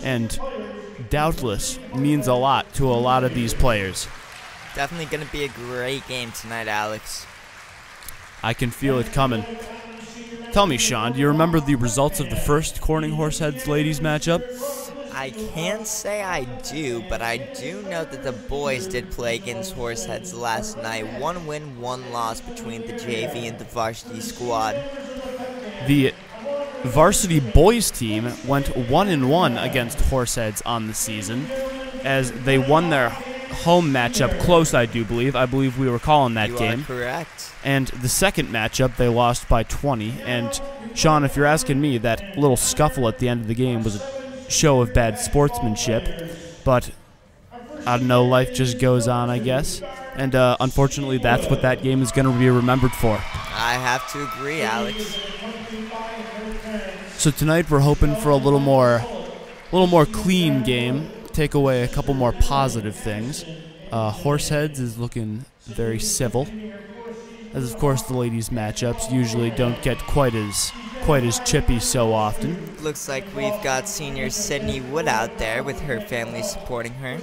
and doubtless means a lot to a lot of these players. Definitely going to be a great game tonight, Alex. I can feel it coming. Tell me, Sean, do you remember the results of the first Corning Horseheads ladies matchup? I can't say I do, but I do know that the boys did play against Horseheads last night. 1 win, 1 loss between the JV and the varsity squad. The varsity boys team went 1-1 against Horseheads on the season, as they won their home matchup close, I do believe. I believe we were calling that game. You are correct. And the second matchup, they lost by 20. And, Sean, if you're asking me, that little scuffle at the end of the game was a show of bad sportsmanship. But, I don't know, life just goes on, I guess. And, unfortunately, that's what that game is going to be remembered for. I have to agree, Alex. So tonight we're hoping for a little more clean game. Take away a couple more positive things. Horseheads is looking very civil, as of course the ladies' matchups usually don't get quite as chippy so often. Looks like we've got senior Sydney Wood out there with her family supporting her.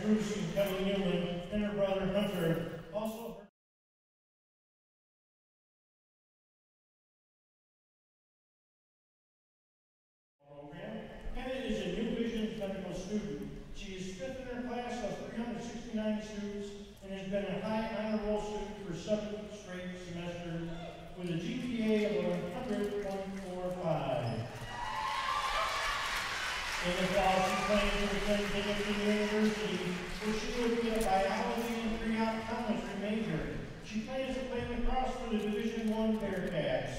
Bruce and Kelly Newman and her brother Hunter. Also, program. Hannah is a New Vision medical student. She is fifth in her class of 369 students and has been a high honor roll student for 7 straight semesters with a GPA of 100.45. In the fall, she plans to attend Binghamton University, where she will be a biology and pre-optometry major. She plans to play lacrosse for the Division I Bearcats.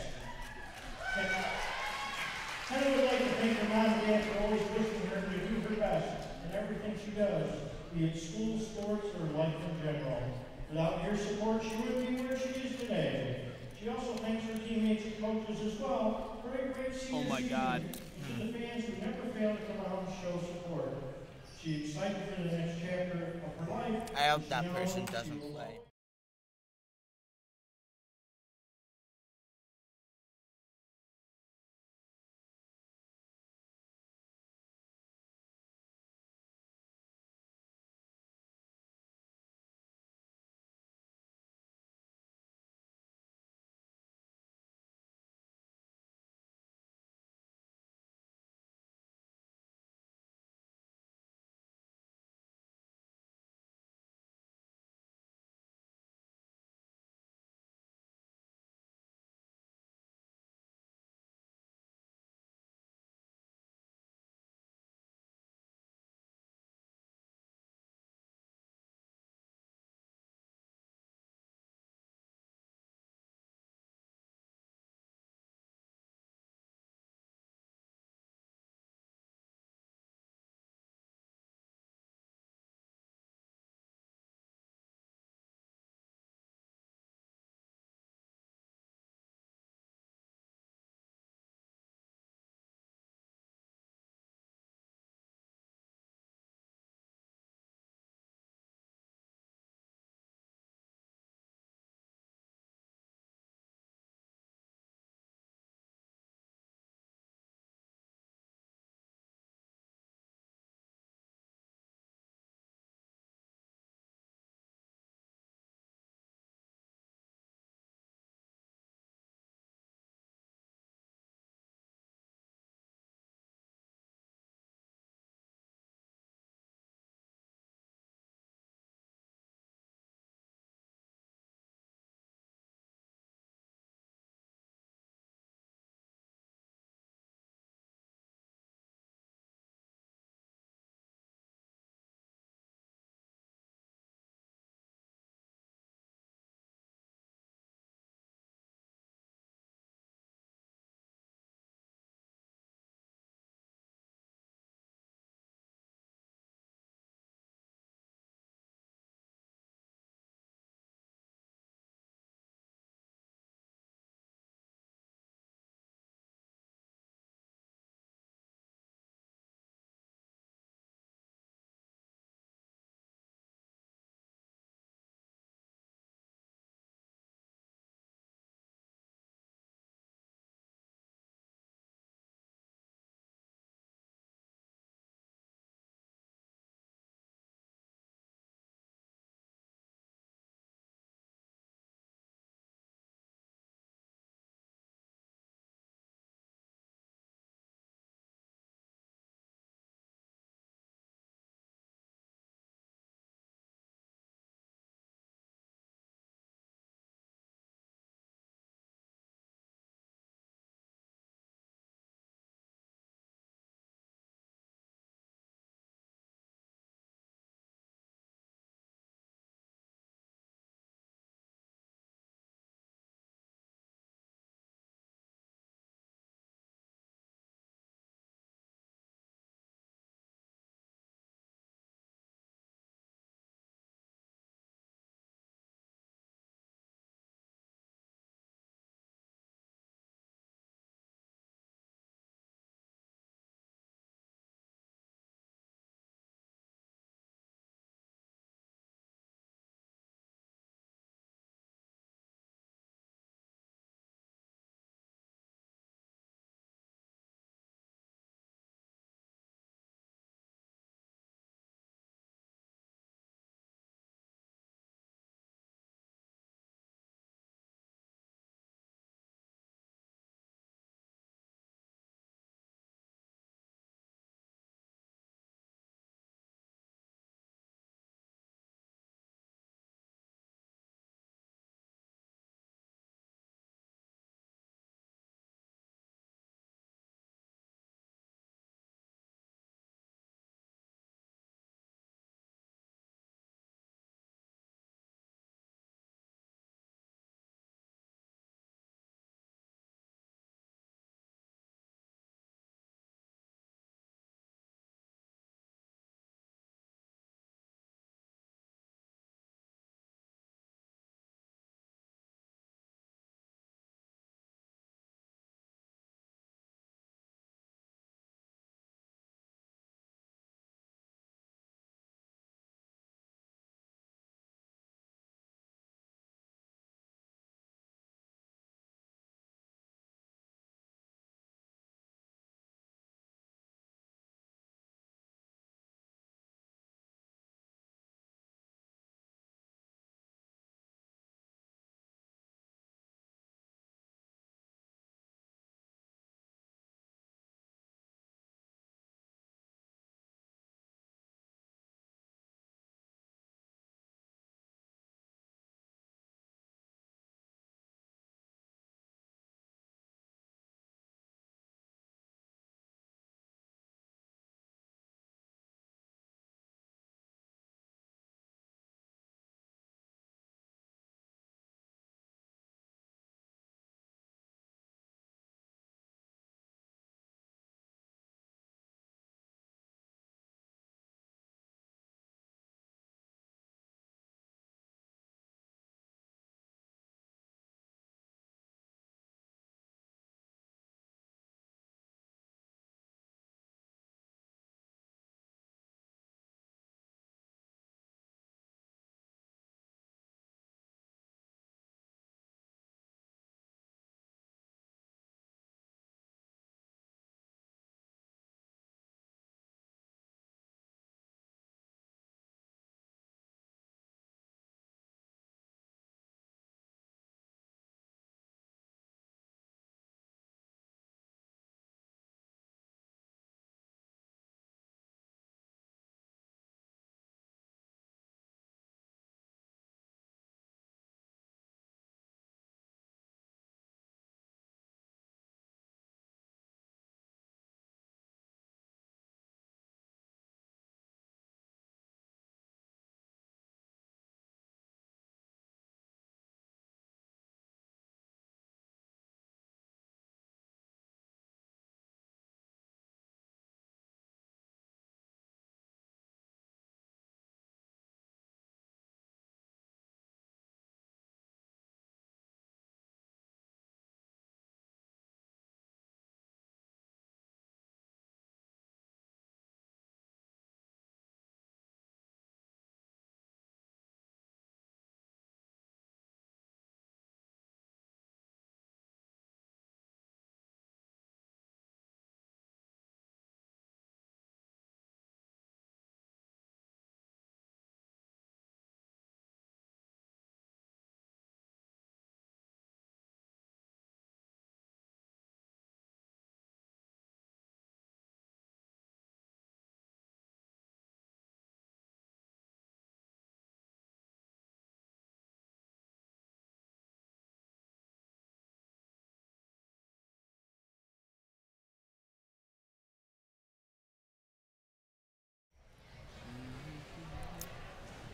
Hannah would like to thank her mom and dad for always pushing her to do her best in everything she does, be it school, sports, or life in general. Without your support, she wouldn't be where she is today. She also thanks her teammates and coaches as well for a great season. Oh my God. To the fans who never fail to come out and show support. She's excited for the next chapter of her life. I hope that person doesn't play.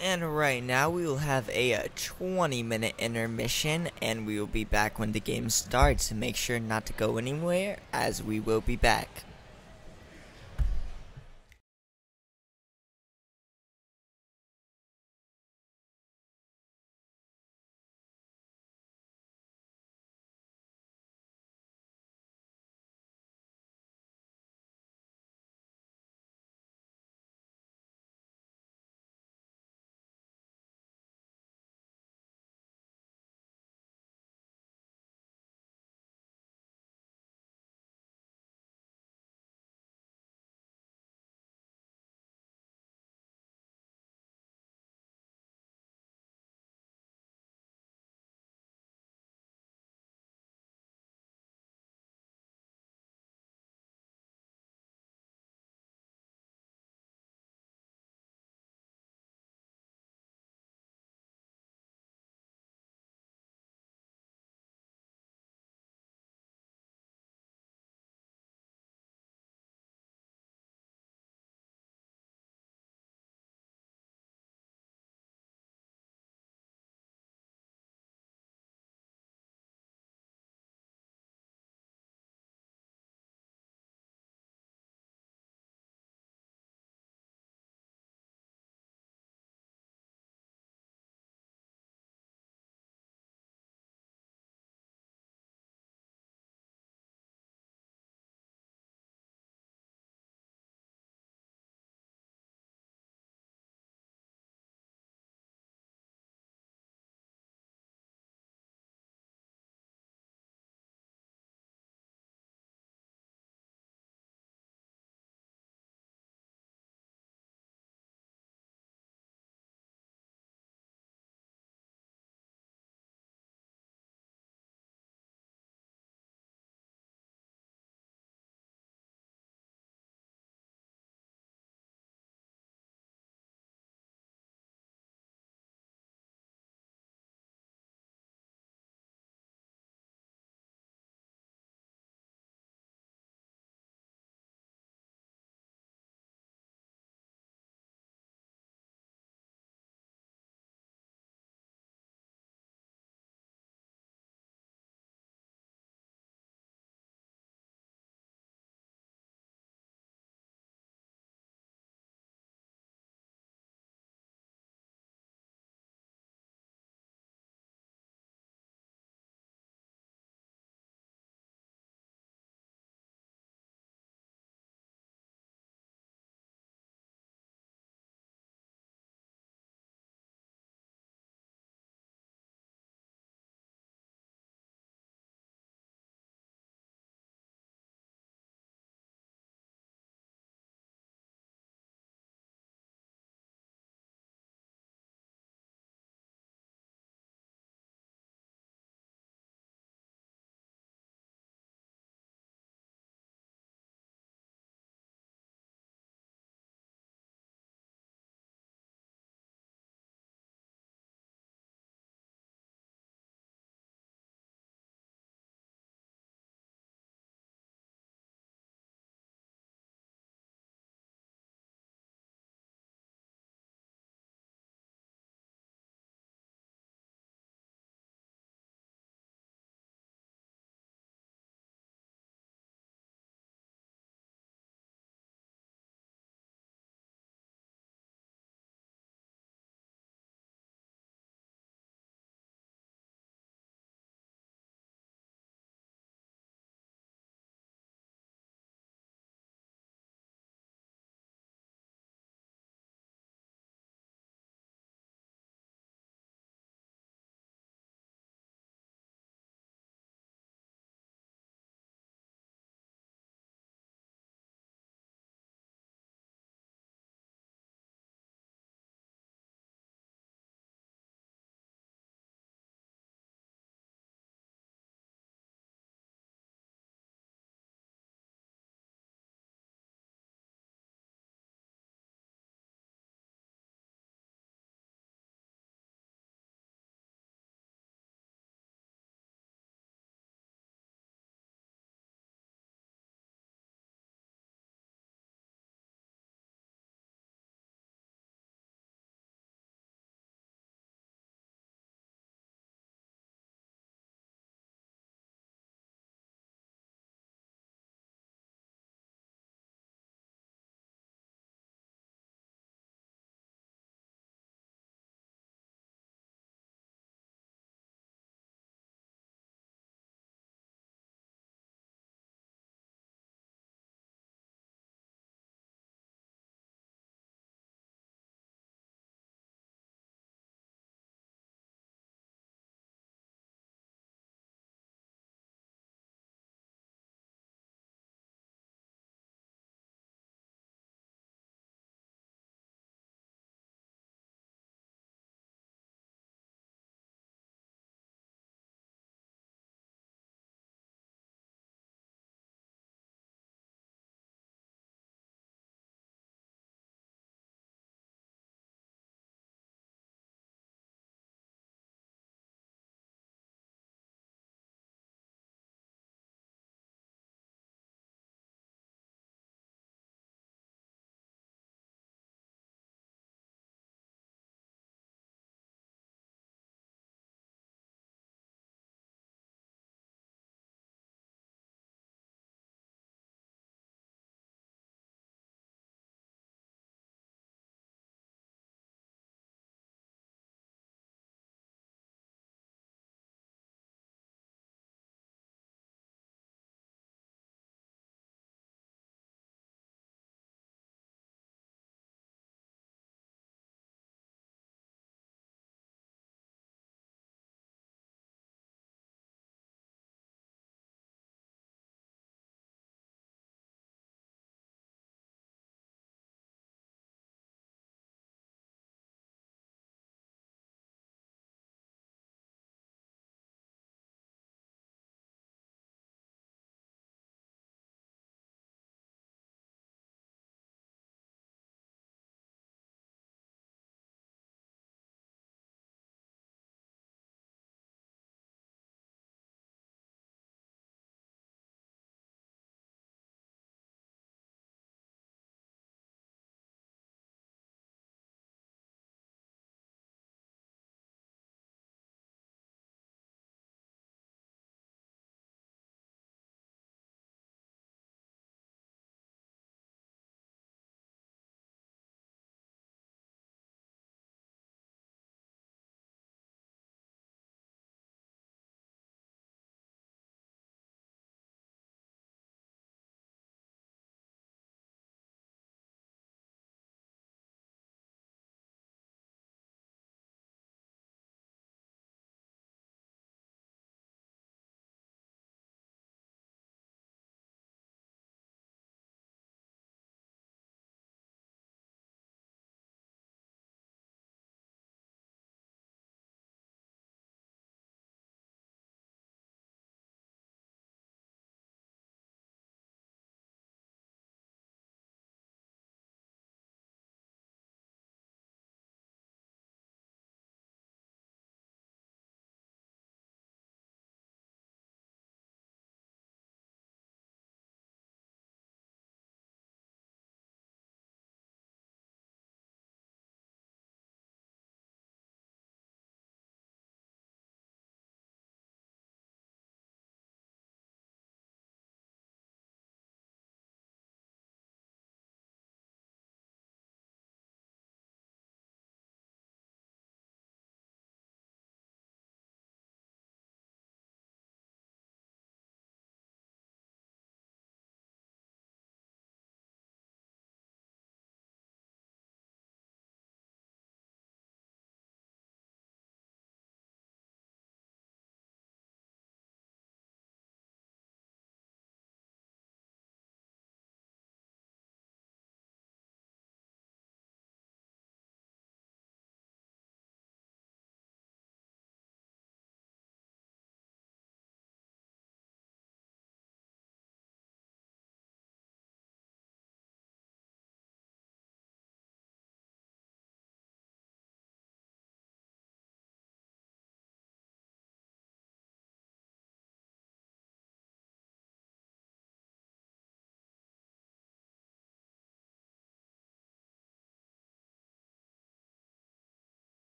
And right now we will have a 20-minute intermission, and we will be back when the game starts. Make sure not to go anywhere, as we will be back.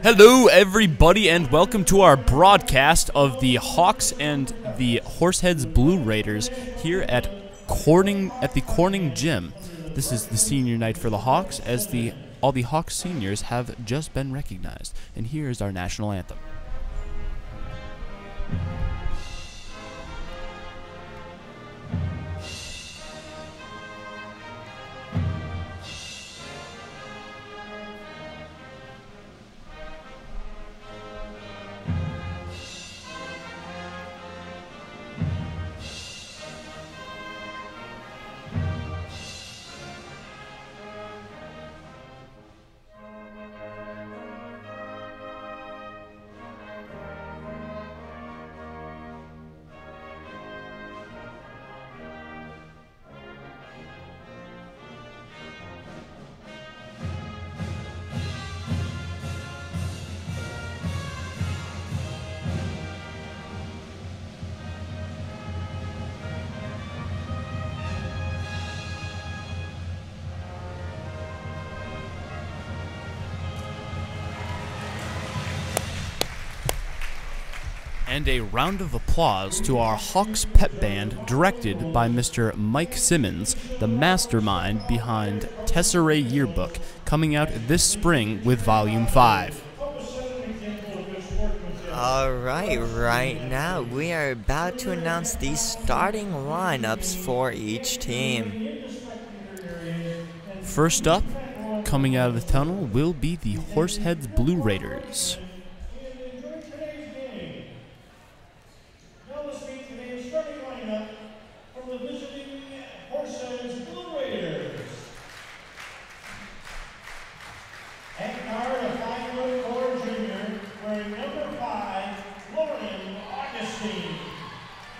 Hello, everybody, and welcome to our broadcast of the Hawks and the Horseheads Blue Raiders here at the Corning Gym. This is the senior night for the Hawks, as all the Hawks seniors have just been recognized. And here is our national anthem. And a round of applause to our Hawks pep band, directed by Mr. Mike Simmons, the mastermind behind Tesserae Yearbook, coming out this spring with Volume 5. Alright, right now we are about to announce the starting lineups for each team. First up, coming out of the tunnel, will be the Horseheads Blue Raiders.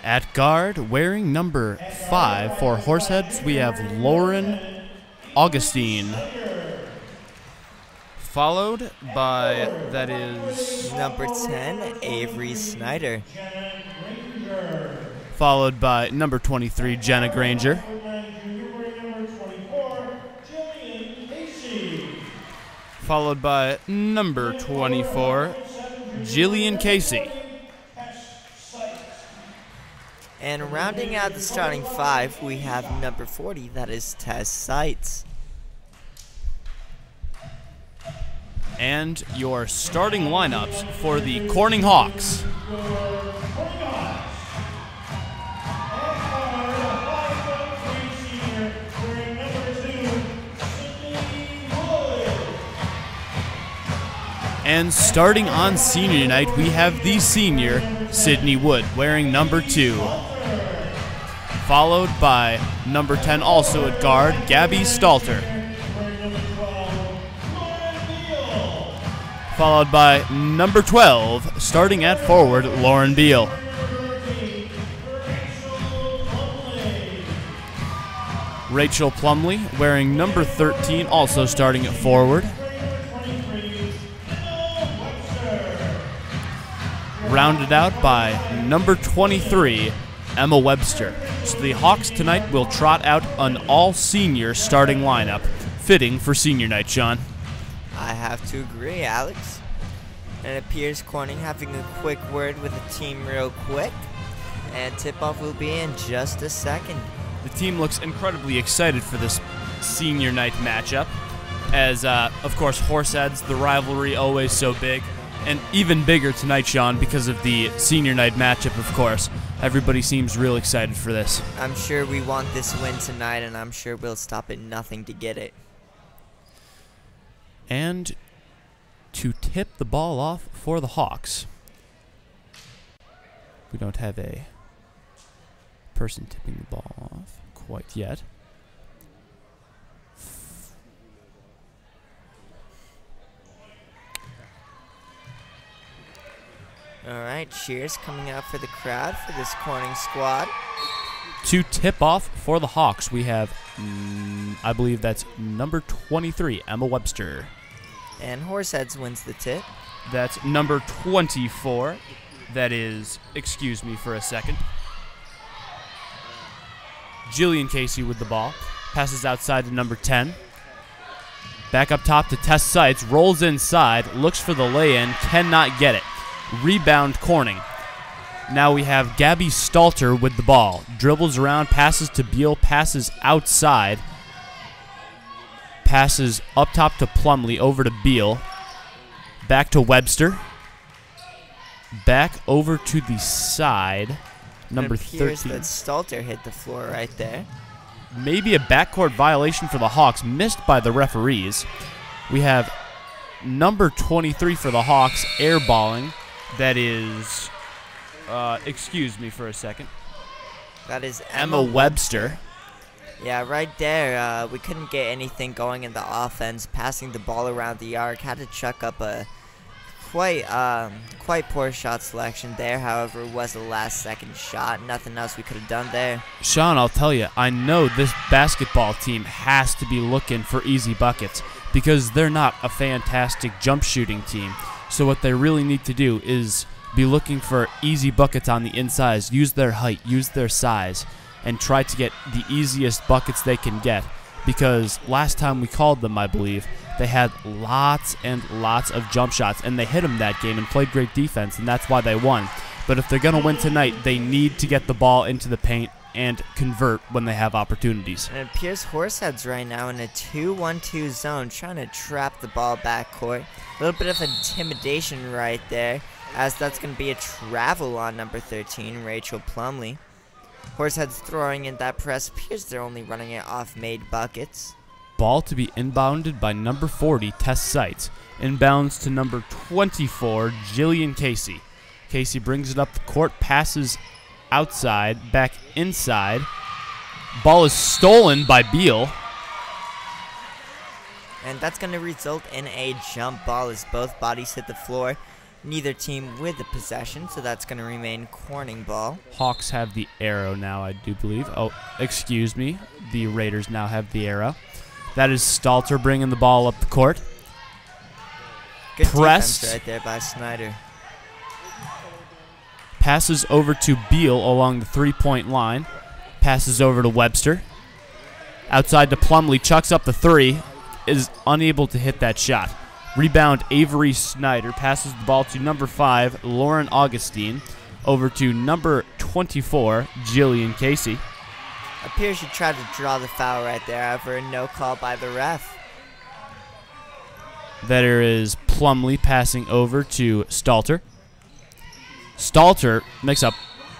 At guard, wearing number 5 for Horseheads, we have Lauren Augustine. Followed by, that is... number 10, Avery Snyder. Followed by number 23, Jenna Granger. Followed by number 24, Jillian Casey. And rounding out the starting 5, we have number 40, that is Tess Seitz. And your starting lineups for the Corning Hawks. And starting on senior night, we have the senior, Sydney Wood, wearing number 2. Followed by number 10, also at guard, Gabby Stalter. Followed by number 12, starting at forward, Lauren Beal. Rachel Plumley, wearing number 13, also starting at forward. Rounded out by number 23, Emma Webster. So the Hawks tonight will trot out an all-senior starting lineup, fitting for senior night, Sean. I have to agree, Alex. And it appears Corning having a quick word with the team real quick, and tip-off will be in just a second. The team looks incredibly excited for this senior night matchup, as, of course, Horseheads, the rivalry always so big. And even bigger tonight, Sean, because of the senior night matchup, of course. Everybody seems real excited for this. I'm sure we want this win tonight, and I'm sure we'll stop at nothing to get it. And to tip the ball off for the Hawks, we don't have a person tipping the ball off quite yet. Alright, cheers coming out for the crowd for this Corning squad. To tip off for the Hawks, we have, I believe that's number 23, Emma Webster. And Horseheads wins the tip. That's number 24. That is, excuse me for a second, Jillian Casey with the ball. Passes outside to number 10. Back up top to test sights, rolls inside, looks for the lay-in, cannot get it. Rebound Corning. Now we have Gabby Stalter with the ball. Dribbles around, passes to Beal, passes outside. Passes up top to Plumley, over to Beal. Back to Webster. Back over to the side. Number 13. That Stalter hit the floor right there. Maybe a backcourt violation for the Hawks, missed by the referees. We have number 23 for the Hawks airballing. That is, excuse me for a second. That is Emma Webster. Yeah, right there, we couldn't get anything going in the offense. Passing the ball around the arc, had to chuck up a quite poor shot selection there. However, it was a last-second shot. Nothing else we could have done there. Sean, I'll tell you, I know this basketball team has to be looking for easy buckets because they're not a fantastic jump shooting team. So what they really need to do is be looking for easy buckets on the inside, use their height, use their size, and try to get the easiest buckets they can get. Because last time we called them, I believe, they had lots and lots of jump shots, and they hit them that game and played great defense, and that's why they won. But if they're going to win tonight, they need to get the ball into the paint and convert when they have opportunities. And it appears Horseheads right now in a 2-1-2 zone, trying to trap the ball backcourt. A little bit of intimidation right there, as that's going to be a travel on number 13, Rachel Plumley. Horseheads throwing in that press. Appears they're only running it off made buckets. Ball to be inbounded by number 40, Tess Seitz. Inbounds to number 24, Jillian Casey. Casey brings it up the court, passes outside, back inside. Ball is stolen by Beal. And that's going to result in a jump ball as both bodies hit the floor. Neither team with the possession, so that's going to remain Corning ball. Hawks have the arrow now, I do believe. Oh, excuse me. The Raiders now have the arrow. That is Stalter bringing the ball up the court. Good Pressed. defense right there by Snyder. Passes over to Beal along the three-point line. Passes over to Webster. Outside to Plumley. Chucks up the three. Is unable to hit that shot. Rebound, Avery Snyder. Passes the ball to number 5, Lauren Augustine. Over to number 24, Jillian Casey. Appears she tried to draw the foul right there. However, no call by the ref. There is Plumley passing over to Stalter. Stalter makes up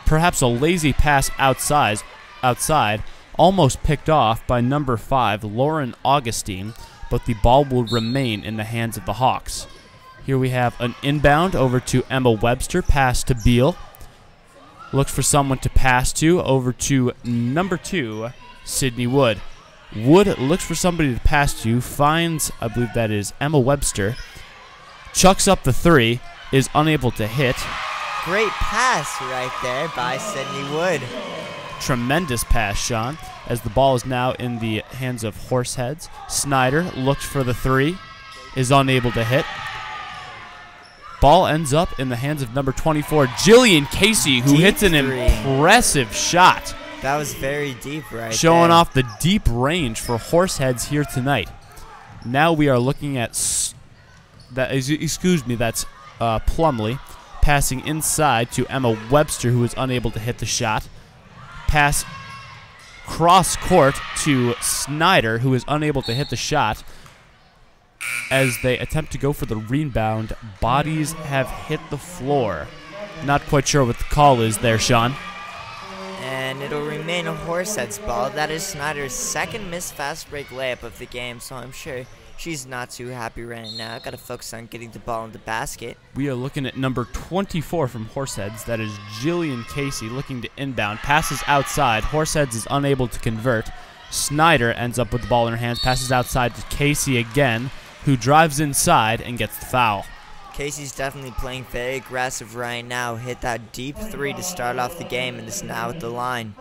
perhaps a lazy pass outside, almost picked off by number 5, Lauren Augustine, but the ball will remain in the hands of the Hawks. Here we have an inbound over to Emma Webster, pass to Beal. Looks for someone to pass to, over to number 2, Sydney Wood. Wood looks for somebody to pass to, finds, I believe that is Emma Webster, chucks up the three, is unable to hit. Great pass right there by Sydney Wood. Tremendous pass, Sean, as the ball is now in the hands of Horseheads. Snyder looks for the three, is unable to hit. Ball ends up in the hands of number 24, Jillian Casey, who hits an impressive shot. That was very deep right Showing there. off the deep range for Horseheads here tonight. Now we are looking at, that's Plumley, passing inside to Emma Webster, who is unable to hit the shot. Pass cross court to Snyder, who is unable to hit the shot. As they attempt to go for the rebound, bodies have hit the floor. Not quite sure what the call is there, Sean. And it'll remain a Horseheads ball. That is Snyder's second missed fast break layup of the game, so I'm sure she's not too happy right now. Got to focus on getting the ball in the basket. We are looking at number 24 from Horseheads. That is Jillian Casey looking to inbound. Passes outside. Horseheads is unable to convert. Snyder ends up with the ball in her hands. Passes outside to Casey again, who drives inside and gets the foul. Casey's definitely playing very aggressive right now. Hit that deep three to start off the game and is now at the line.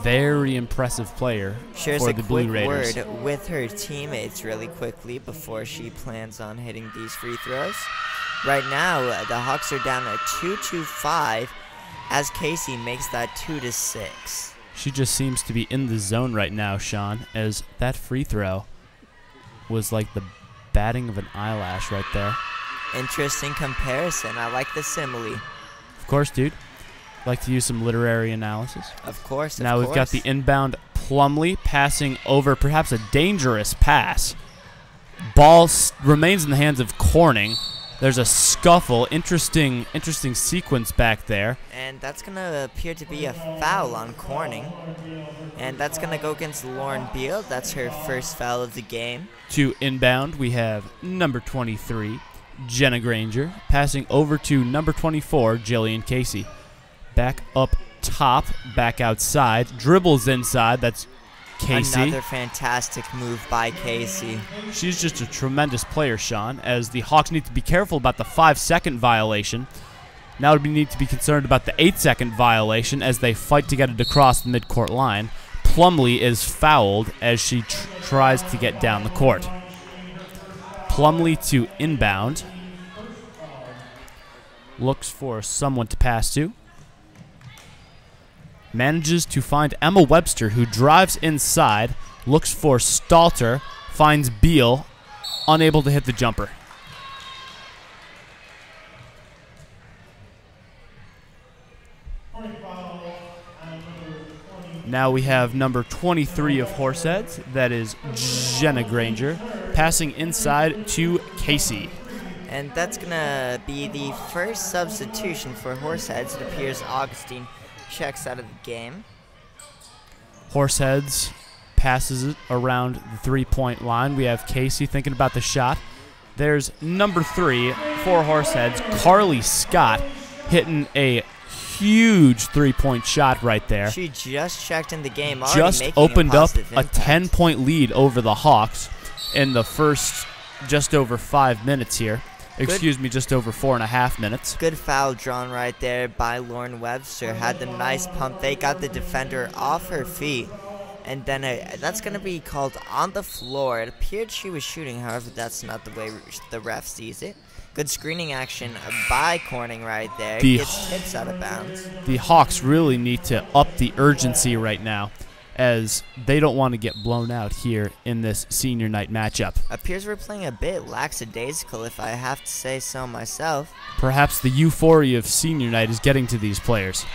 Very impressive player Shares for a the quick Blue Raiders. word with her teammates really quickly before she plans on hitting these free throws. Right now, the Hawks are down at 2-5 as Casey makes that 2-6. She just seems to be in the zone right now, Sean, as that free throw was like the batting of an eyelash right there. Interesting comparison. I like the simile. Of course, dude. Like to use some literary analysis. Of course. Now we've got the inbound Plumlee passing over perhaps a dangerous pass. Ball remains in the hands of Corning. There's a scuffle. Interesting sequence back there. And that's going to appear to be a foul on Corning. And that's going to go against Lauren Beal. That's her first foul of the game. To inbound, we have number 23, Jenna Granger, passing over to number 24, Jillian Casey. Back up top, back outside, dribbles inside. That's Casey. Another fantastic move by Casey. She's just a tremendous player, Sean, as the Hawks need to be careful about the 5-second violation. Now we need to be concerned about the 8-second violation as they fight to get it across the midcourt line. Plumlee is fouled as she tries to get down the court. Plumlee to inbound. Looks for someone to pass to. Manages to find Emma Webster, who drives inside, looks for Stalter, finds Beal, unable to hit the jumper. Now we have number 23 of Horseheads, that is Jenna Granger, passing inside to Casey. And that's going to be the first substitution for Horseheads. It appears Augustine checks out of the game. Horseheads passes it around the three-point line. We have Casey thinking about the shot. There's number 3 for Horseheads, Carly Scott, hitting a huge three-point shot right there. She just checked in the game, just opened up a 10-point lead over the Hawks in the first just over 5 minutes here. Excuse me, just over 4.5 minutes. Good foul drawn right there by Lauren Webster. Had the nice pump. They got the defender off her feet. And then that's going to be called on the floor. It appeared she was shooting, however, that's not the way the ref sees it. Good screening action by Corning right there. Gets tips out of bounds. The Hawks really need to up the urgency right now, as they don't want to get blown out here in this senior night matchup. Appears we're playing a bit lackadaisical, if I have to say so myself. Perhaps the euphoria of senior night is getting to these players.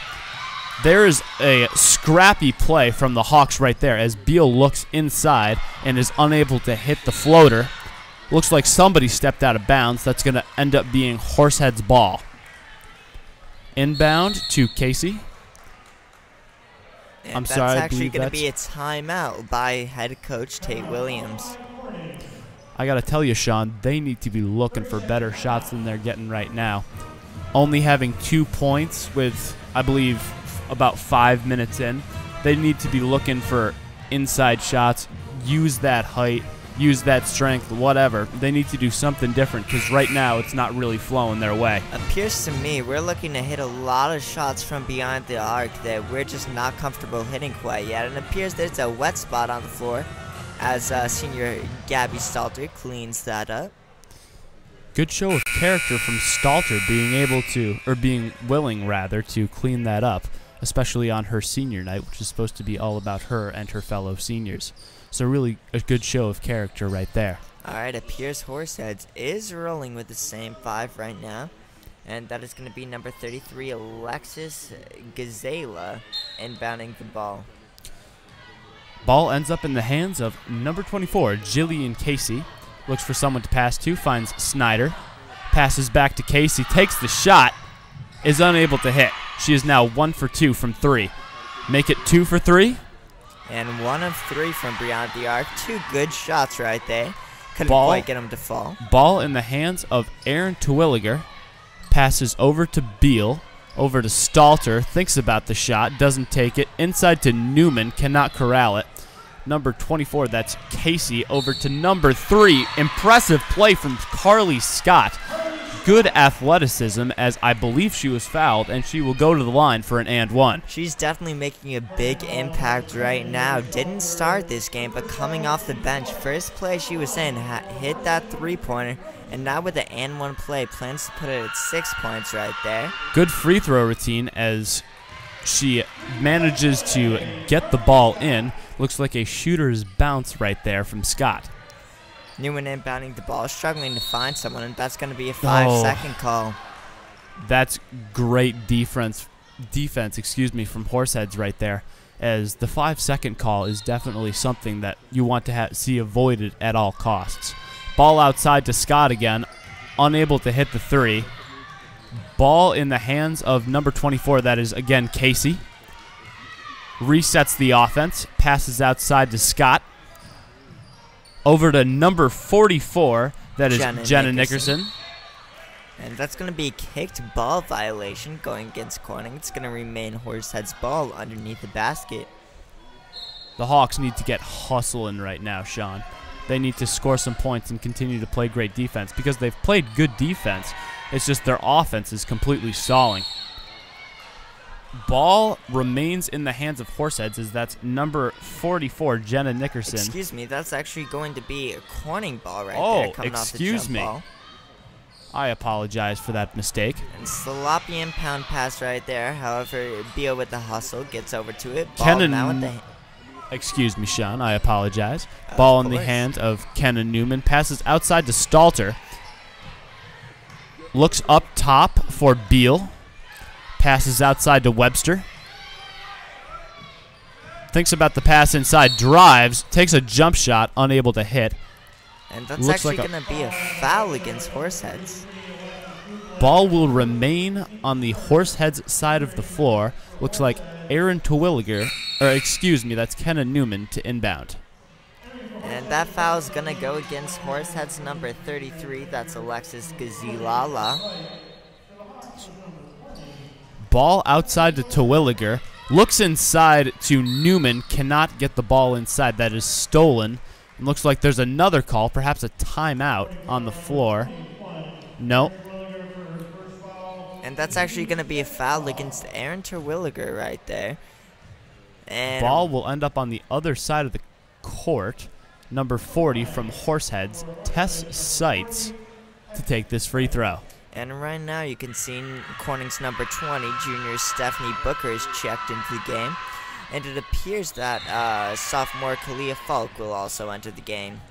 There is a scrappy play from the Hawks right there as Beal looks inside and is unable to hit the floater. Looks like somebody stepped out of bounds. That's going to end up being Horsehead's ball. Inbound to Casey. And that's actually going to be a timeout by head coach Tate Williams. I got to tell you, Sean, they need to be looking for better shots than they're getting right now. Only having 2 points with, I believe, about 5 minutes in. They need to be looking for inside shots, use that height, use that strength, whatever. They need to do something different because right now it's not really flowing their way. Appears to me we're looking to hit a lot of shots from behind the arc that we're just not comfortable hitting quite yet. And it appears there's a wet spot on the floor as senior Gabby Stalter cleans that up. Good show of character from Stalter being able to, or being willing rather, to clean that up, especially on her senior night, which is supposed to be all about her and her fellow seniors. So really a good show of character right there. Alright, appears Horseheads is rolling with the same 5 right now. And that is going to be number 33, Alexis Gazela, inbounding the ball. Ball ends up in the hands of number 24, Jillian Casey. Looks for someone to pass to, finds Snyder. Passes back to Casey, takes the shot, is unable to hit. She is now 1 for 2 from 3. Make it 2 for 3. And 1 of 3 from beyond the arc. 2 good shots right there. Couldn't quite get him to fall. Ball in the hands of Aaron Terwilliger. Passes over to Beal. Over to Stalter. Thinks about the shot. Doesn't take it. Inside to Newman. Cannot corral it. Number 24, that's Casey. Over to number 3. Impressive play from Carly Scott. Good athleticism, as I believe she was fouled, and she will go to the line for an and 1. She's definitely making a big impact right now. Didn't start this game, but coming off the bench, first play she was in, hit that 3-pointer, and now with the and 1 play, plans to put it at 6 points right there. Good free throw routine as she manages to get the ball in. Looks like a shooter's bounce right there from Scott. Newman inbounding the ball, struggling to find someone, and that's going to be a 5-second call. That's great defense, from Horseheads right there, as the 5-second call is definitely something that you want to see avoided at all costs. Ball outside to Scott again, unable to hit the three. Ball in the hands of number 24, that is again Casey. Resets the offense, passes outside to Scott. Over to number 44, that is Jenna Nickerson. And that's going to be a kicked ball violation going against Corning. It's going to remain Horsehead's ball underneath the basket. The Hawks need to get hustling right now, Sean. They need to score some points and continue to play great defense because they've played good defense. It's just their offense is completely stalling. Ball remains in the hands of Horseheads as that's number 44, Jenna Nickerson. Excuse me, that's actually going to be a Corning ball right there coming off the jump ball. I apologize for that mistake. And sloppy impound pass right there. However, Beal with the hustle gets over to it. Excuse me, Sean. I apologize. Ball in the hand of Kenna Newman. Passes outside to Stalter. Looks up top for Beal. Passes outside to Webster. Thinks about the pass inside. Drives. Takes a jump shot. Unable to hit. And that's actually going to be a foul against Horseheads. Ball will remain on the Horseheads side of the floor. Looks like Aaron Terwilliger, or excuse me, that's Kenna Newman to inbound. And that foul is going to go against Horseheads number 33. That's Alexis Gazilala. Ball outside to Terwilliger. Looks inside to Newman. Cannot get the ball inside. That is stolen. And looks like there's another call, perhaps a timeout on the floor. No. And that's actually going to be a foul against Aaron Terwilliger right there. And ball will end up on the other side of the court. Number 40 from Horseheads, Tess Seitz, to take this free throw. And right now you can see Corning's number 20, junior Stephanie Booker, is checked into the game. And it appears that sophomore Kalia Falk will also enter the game.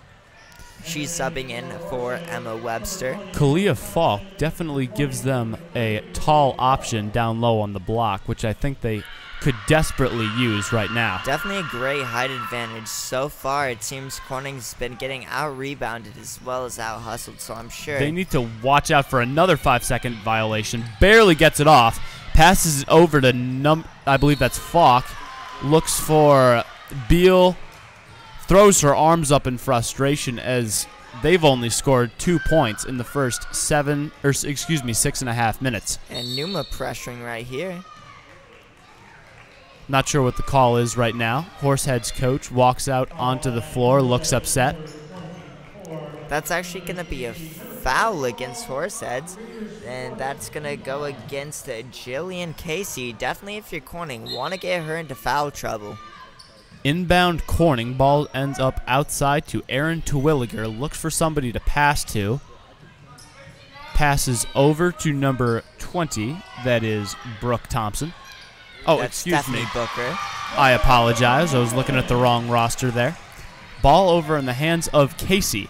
She's subbing in for Emma Webster. Kalia Falk definitely gives them a tall option down low on the block, which I think they could desperately use right now. Definitely a great height advantage. So far, it seems Corning's been getting out-rebounded as well as out-hustled, so I'm sure they need to watch out for another 5-second violation. Barely gets it off. Passes it over to, I believe that's Falk. Looks for Beal. Throws her arms up in frustration as they've only scored 2 points in the first 6.5 minutes. And Numa pressuring right here. Not sure what the call is right now. Horsehead's coach walks out onto the floor, looks upset. That's actually going to be a foul against Horseheads, and that's going to go against Jillian Casey. Definitely, if you're Corning, want to get her into foul trouble. Inbound Corning. Ball ends up outside to Aaron Terwilliger. Looks for somebody to pass to. Passes over to number 20. That is Brooke Thompson. Oh, that's excuse Stephanie me. Booker. I apologize. I was looking at the wrong roster there. Ball over in the hands of Casey.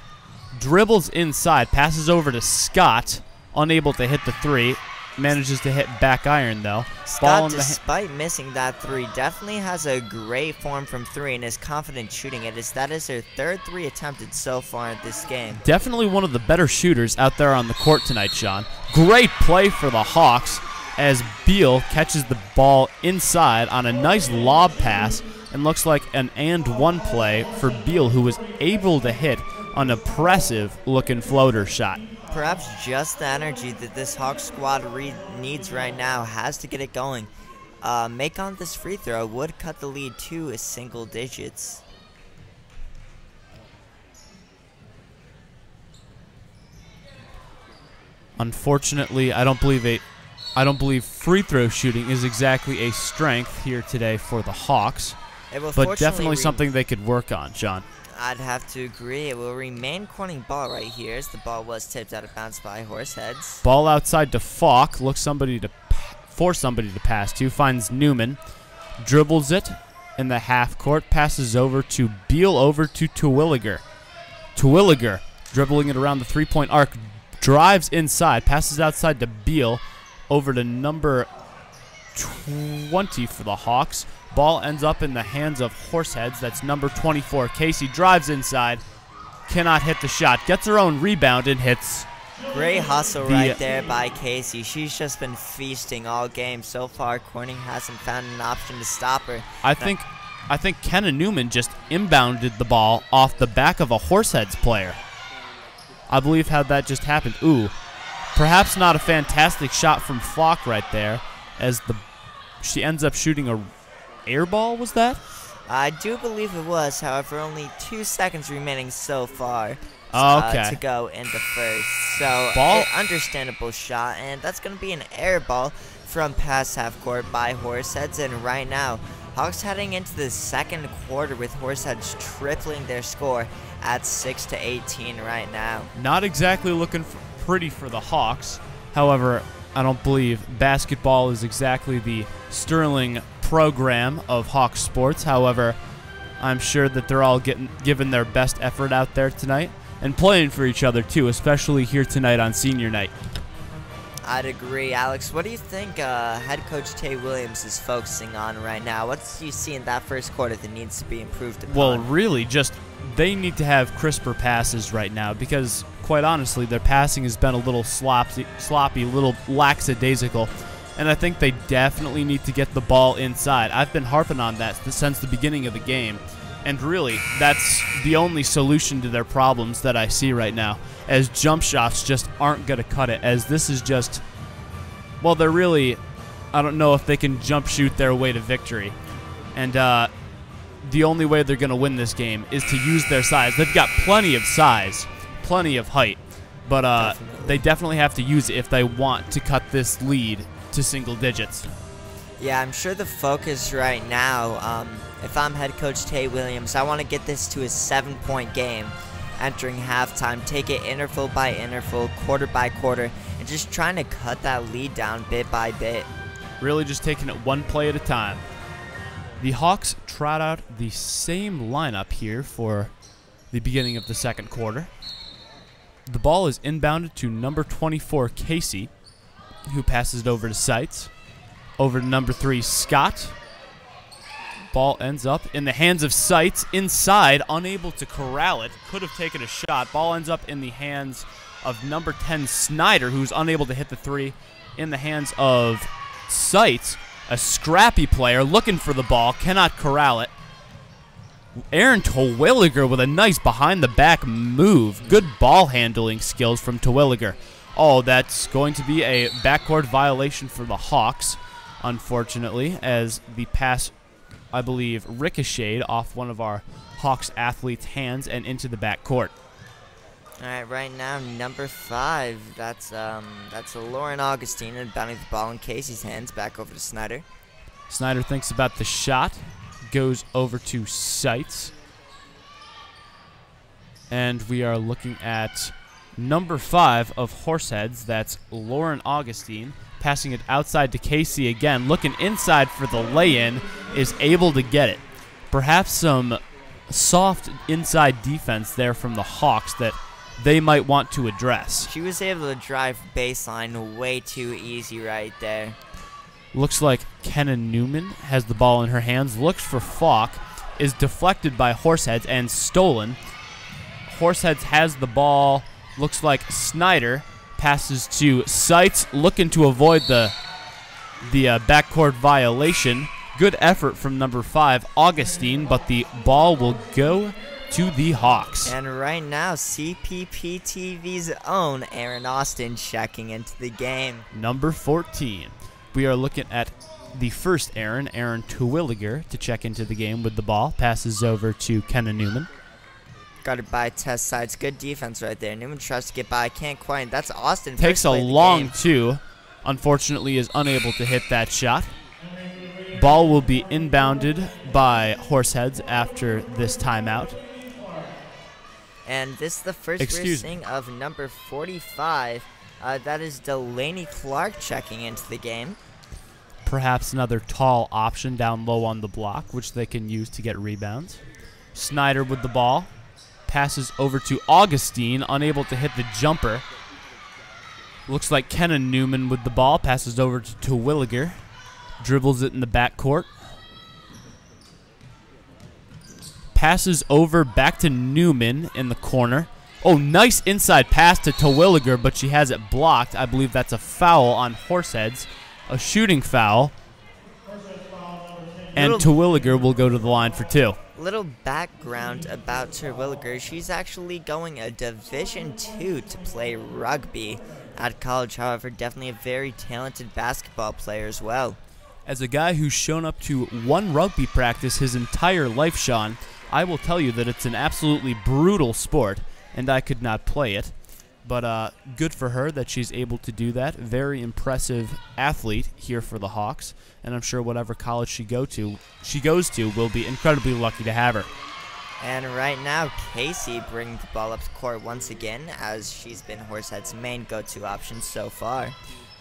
Dribbles inside. Passes over to Scott. Unable to hit the three. Manages to hit back iron, though. Scott, despite missing that three, definitely has a great form from three and is confident shooting it, as that is her third three attempted so far in this game. Definitely one of the better shooters out there on the court tonight, Sean. Great play for the Hawks as Beal catches the ball inside on a nice lob pass, and looks like an and-one play for Beal, who was able to hit an impressive-looking floater shot. Perhaps just the energy that this Hawks squad needs right now has to get it going. Make on this free throw would cut the lead to single digits. Unfortunately, I don't believe free throw shooting is exactly a strength here today for the Hawks, but definitely something they could work on, Sean. I'd have to agree. It will remain Corning ball right here, as the ball was tipped out of bounds by Horseheads. Ball outside to Falk. Looks for somebody to pass to. Finds Newman. Dribbles it in the half court. Passes over to Beal, over to Terwilliger. Terwilliger dribbling it around the three-point arc, drives inside, passes outside to Beal, over to number 20 for the Hawks. Ball ends up in the hands of Horseheads. That's number 24. Casey drives inside, cannot hit the shot, gets her own rebound and hits. Great hustle right there by Casey. She's just been feasting all game so far. Corning hasn't found an option to stop her. I think Kenna Newman just inbounded the ball off the back of a Horseheads player. I believe how that just happened. Ooh, perhaps not a fantastic shot from Flock right there, as she ends up shooting a air ball. Was that? I do believe it was. However, only 2 seconds remaining so far. Okay. To go into first. So, understandable shot, and that's going to be an air ball from past half court by Horseheads. And right now, Hawks heading into the second quarter with Horseheads tripling their score at 6-18 right now. Not exactly looking pretty for the Hawks. However, I don't believe basketball is exactly the sterling program of Hawks sports. However, I'm sure that they're all giving their best effort out there tonight. And playing for each other, too, especially here tonight on senior night. I'd agree. Alex, what do you think head coach Tay Williams is focusing on right now? What do you see in that first quarter that needs to be improved upon? Well, really, just they need to have crisper passes right now because, quite honestly, their passing has been a little sloppy, a little lackadaisical. And I think they definitely need to get the ball inside. I've been harping on that since the beginning of the game. And really, that's the only solution to their problems that I see right now, as jump shots just aren't going to cut it, as this is just, well, they're really, I don't know if they can jump shoot their way to victory. And the only way they're going to win this game is to use their size. They've got plenty of size, plenty of height, but they definitely have to use it if they want to cut this lead to single digits. Yeah, I'm sure the focus right now, if I'm head coach Tay Williams, I want to get this to a 7-point game entering halftime, take it interval by interval, quarter by quarter, and just trying to cut that lead down bit by bit. Really just taking it one play at a time. The Hawks trot out the same lineup here for the beginning of the second quarter. The ball is inbounded to number 24, Casey, who passes it over to Seitz. Over to number 3, Scott. Ball ends up in the hands of Seitz. Inside, unable to corral it. Could have taken a shot. Ball ends up in the hands of number 10, Snyder, who's unable to hit the three. In the hands of Seitz, a scrappy player looking for the ball. Cannot corral it. Aaron Terwilliger with a nice behind-the-back move. Good ball handling skills from Terwilliger. Oh, that's going to be a backcourt violation for the Hawks, unfortunately, as the pass, I believe, ricocheted off one of our Hawks athletes' hands and into the backcourt. All right, right now, number 5, that's Lauren Augustine, and bounding the ball in Casey's hands, back over to Snyder. Snyder thinks about the shot, goes over to Seitz, and we are looking at number 5 of Horseheads, that's Lauren Augustine, passing it outside to Casey again, looking inside for the lay-in, is able to get it. Perhaps some soft inside defense there from the Hawks that they might want to address. She was able to drive baseline way too easy right there. Looks like Kenna Newman has the ball in her hands, looks for Falk, is deflected by Horseheads and stolen. Horseheads has the ball. Looks like Snyder passes to Seitz, looking to avoid the backcourt violation. Good effort from number 5, Augustine, but the ball will go to the Hawks. And right now, CPPTV's own Aaron Austin checking into the game. Number 14. We are looking at the first Aaron Terwilliger, to check into the game with the ball. Passes over to Kenna Newman. Guarded by Tess Sides. Good defense right there. Newman tries to get by. Can't quite. That's Austin. Takes a long two. Unfortunately, is unable to hit that shot. Ball will be inbounded by Horseheads after this timeout. And this is the first we're seeing of number 45. That is Delaney Clark checking into the game. Perhaps another tall option down low on the block, which they can use to get rebounds. Snyder with the ball. passes over to Augustine, unable to hit the jumper. Looks like Kenna Newman with the ball, passes over to Terwilliger, dribbles it in the backcourt. Passes over back to Newman in the corner. Oh, nice inside pass to Terwilliger, but she has it blocked. I believe that's a foul on Horseheads, a shooting foul. And Terwilliger will go to the line for 2. Little background about Terwilliger. She's actually going a Division II to play rugby at college. However, definitely a very talented basketball player as well. As a guy who's shown up to one rugby practice his entire life, Sean, I will tell you that it's an absolutely brutal sport, and I could not play it. But good for her that she's able to do that. Very impressive athlete here for the Hawks, and I'm sure whatever college she goes to will be incredibly lucky to have her. And right now, Casey bringing the ball up the court once again, as she's been Horsehead's main go-to option so far.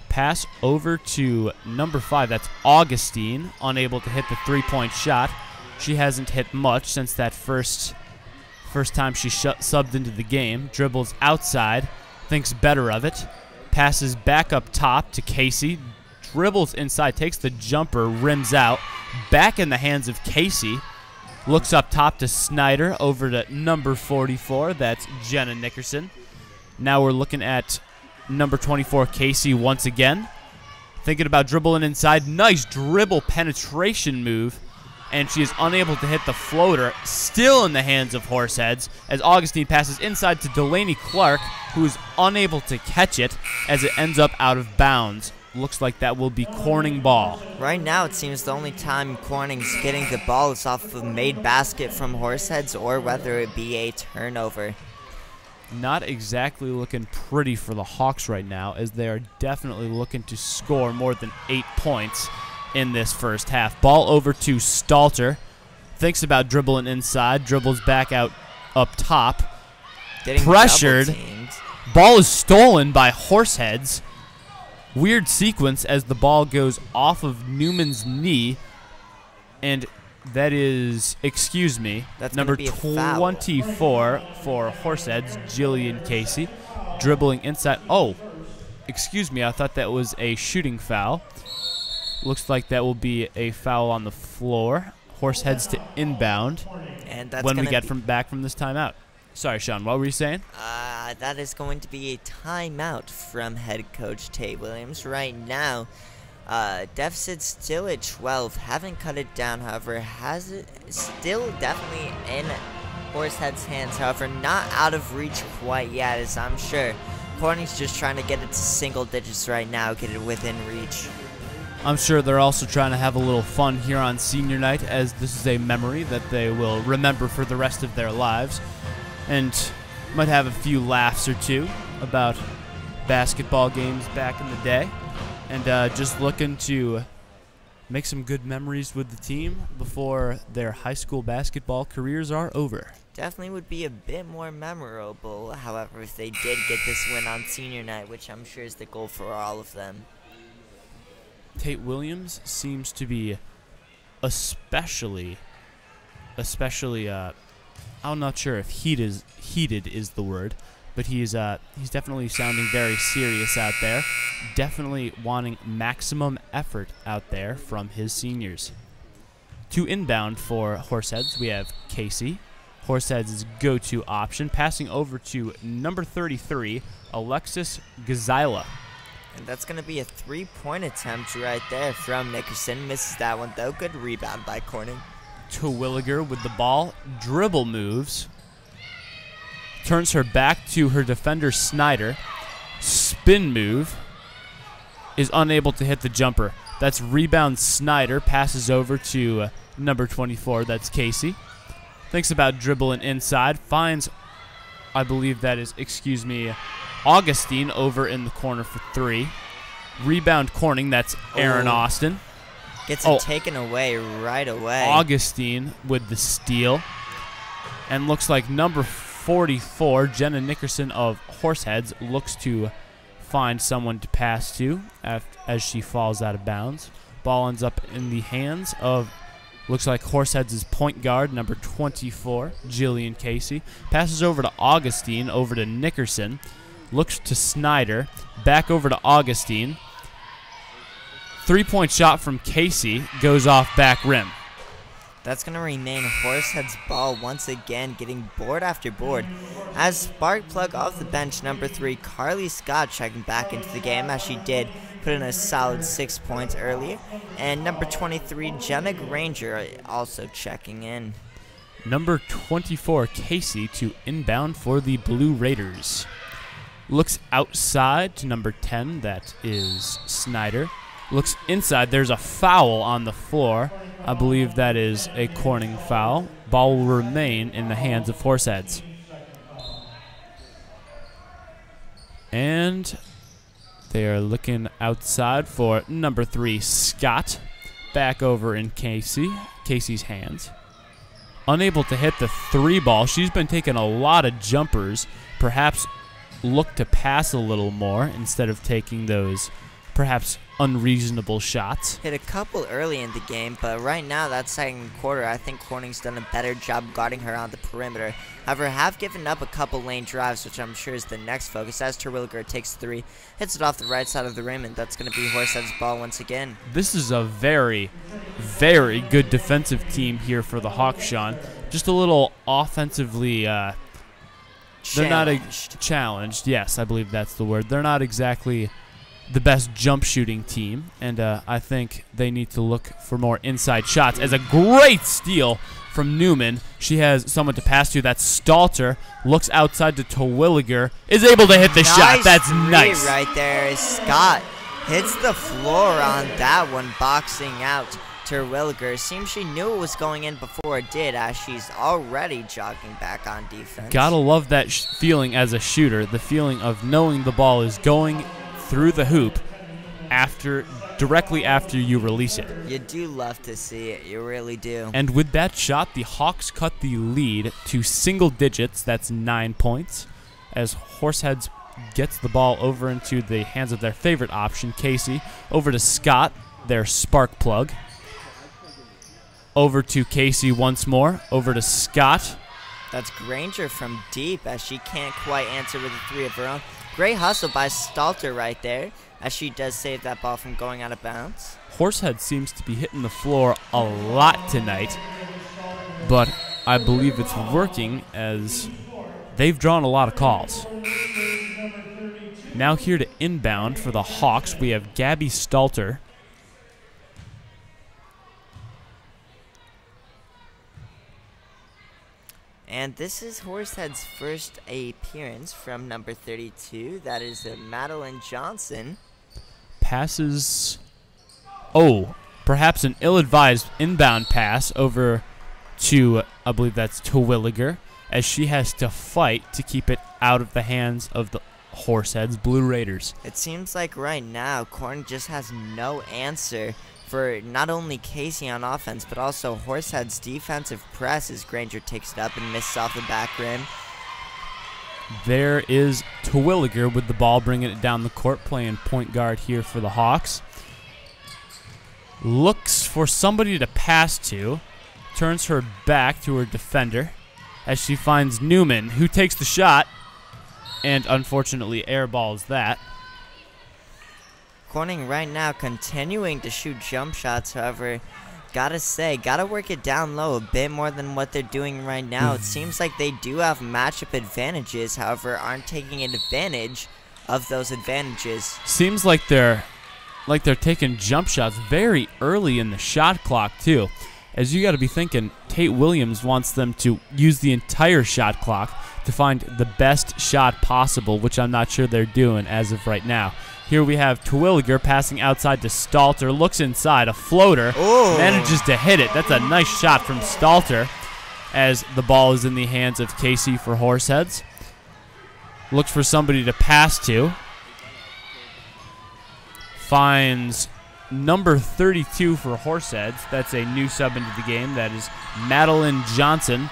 Pass over to number 5. That's Augustine, unable to hit the three-point shot. She hasn't hit much since that first time she subbed into the game. Dribbles outside, thinks better of it. Passes back up top to Casey. Dribbles inside, takes the jumper, rims out. Back in the hands of Casey. Looks up top to Snyder, over to number 44. That's Jenna Nickerson. Now we're looking at number 24, Casey, once again. Thinking about dribbling inside. Nice dribble penetration move. And she is unable to hit the floater. Still in the hands of Horseheads as Augustine passes inside to Delaney Clark, who is unable to catch it as it ends up out of bounds. Looks like that will be Corning ball. Right now, it seems the only time Corning's getting the ball is off of a made basket from Horseheads, or whether it be a turnover. Not exactly looking pretty for the Hawks right now, as they are definitely looking to score more than 8 points in this first half. Ball over to Stalter. Thinks about dribbling inside. Dribbles back out up top. Getting pressured. Ball is stolen by Horseheads. Weird sequence as the ball goes off of Newman's knee. And that is, excuse me, that's number 24 for Horseheads, Jillian Casey. Dribbling inside. Oh, excuse me, I thought that was a shooting foul. Looks like that will be a foul on the floor. Horseheads to inbound and that's when we get back from this timeout. Sorry, Sean, what were you saying? That is going to be a timeout from head coach Tate Williams. Right now, deficit still at 12. Haven't cut it down, however. Has it still definitely in Horsehead's hands. However, not out of reach quite yet, as I'm sure Corning's just trying to get it to single digits right now, get it within reach. I'm sure they're also trying to have a little fun here on senior night, as this is a memory that they will remember for the rest of their lives, and might have a few laughs or two about basketball games back in the day, and just looking to make some good memories with the team before their high school basketball careers are over. Definitely would be a bit more memorable, however, if they did get this win on senior night, which I'm sure is the goal for all of them. Tate Williams seems to be especially I'm not sure if heated is the word, but he's definitely sounding very serious out there, definitely wanting maximum effort out there from his seniors. To inbound for Horseheads, we have Casey, Horseheads' go-to option, passing over to number 33, Alexis Gazila. And that's going to be a three-point attempt right there from Nickerson. Misses that one, though. Good rebound by Corning. Terwilliger with the ball. Dribble moves. Turns her back to her defender, Snyder. Spin move. Is unable to hit the jumper. That's rebound Snyder. Passes over to number 24. That's Casey. Thinks about dribbling inside. Finds, I believe that is, excuse me, Augustine over in the corner for 3. Rebound Corning, that's Aaron Austin. Gets it taken away right away. Augustine with the steal. And looks like number 44, Jenna Nickerson of Horseheads, looks to find someone to pass to as she falls out of bounds. Ball ends up in the hands of Looks like Horseheads' point guard, number 24, Jillian Casey. Passes over to Augustine, over to Nickerson. Looks to Snyder, back over to Augustine. 3-point shot from Casey goes off back rim. That's going to remain Horseheads' ball once again, getting board after board. As spark plug off the bench, number 3, Carly Scott checking back into the game, as she did put in a solid 6 points earlier. And number 23, Jenna Granger, also checking in. Number 24, Casey, to inbound for the Blue Raiders. Looks outside to number 10, that is Snyder. Looks inside, there's a foul on the floor. I believe that is a Corning foul. Ball will remain in the hands of Horseheads. And they are looking outside for number 3, Scott. Back over in Casey's hands. Unable to hit the 3 ball. She's been taking a lot of jumpers. Perhaps look to pass a little more instead of taking those perhaps unreasonable shots. Hit a couple early in the game, but right now, that second quarter, I think Corning's done a better job guarding her on the perimeter. However, have given up a couple lane drives, which I'm sure is the next focus, as Terwilliger takes 3, hits it off the right side of the rim, and that's going to be Horseheads' ball once again. This is a very, very good defensive team here for the Hawks, Sean. Just a little offensively, they're not challenged. Yes, I believe that's the word. They're not exactly the best jump shooting team, and I think they need to look for more inside shots. As a great steal from Newman. She has someone to pass to. That's Stalter. Looks outside to Terwilliger. Is able to hit the shot. That's nice. Right there. Scott hits the floor on that one, boxing out Terwilliger. Seems she knew it was going in before it did, as she's already jogging back on defense. Gotta love that feeling as a shooter, the feeling of knowing the ball is going through the hoop directly after you release it. You do love to see it. You really do. And with that shot, the Hawks cut the lead to single digits. That's 9 points, as Horseheads gets the ball over into the hands of their favorite option, Casey. Over to Scott, their spark plug. Over to Casey once more. Over to Scott. That's Granger from deep, as she can't quite answer with a 3 of her own. Great hustle by Stalter right there, as she does save that ball from going out of bounds. Horsehead seems to be hitting the floor a lot tonight, but I believe it's working, as they've drawn a lot of calls. Now here to inbound for the Hawks, we have Gabby Stalter. And this is Horsehead's first appearance from number 32. That is Madeline Johnson. Passes. Oh, perhaps an ill-advised inbound pass over to, I believe that's Terwilliger, as she has to fight to keep it out of the hands of the Horseheads Blue Raiders. It seems like right now, Corn just has no answer for not only Casey on offense, but also Horsehead's defensive press, as Granger takes it up and misses off the back rim. There is Terwilliger with the ball, bringing it down the court, playing point guard here for the Hawks. Looks for somebody to pass to. Turns her back to her defender as she finds Newman, who takes the shot and unfortunately airballs that. Corning right now continuing to shoot jump shots, however, gotta work it down low a bit more than what they're doing right now. It seems like they do have matchup advantages, however, aren't taking advantage of those advantages. Seems like they're taking jump shots very early in the shot clock too, as you got to be thinking Tate Williams wants them to use the entire shot clock to find the best shot possible, which I'm not sure they're doing as of right now. Here we have Terwilliger passing outside to Stalter. Looks inside, a floater. Ooh. Manages to hit it. That's a nice shot from Stalter, as the ball is in the hands of Casey for Horseheads. Looks for somebody to pass to. Finds number 32 for Horseheads. That's a new sub into the game. That is Madeline Johnson.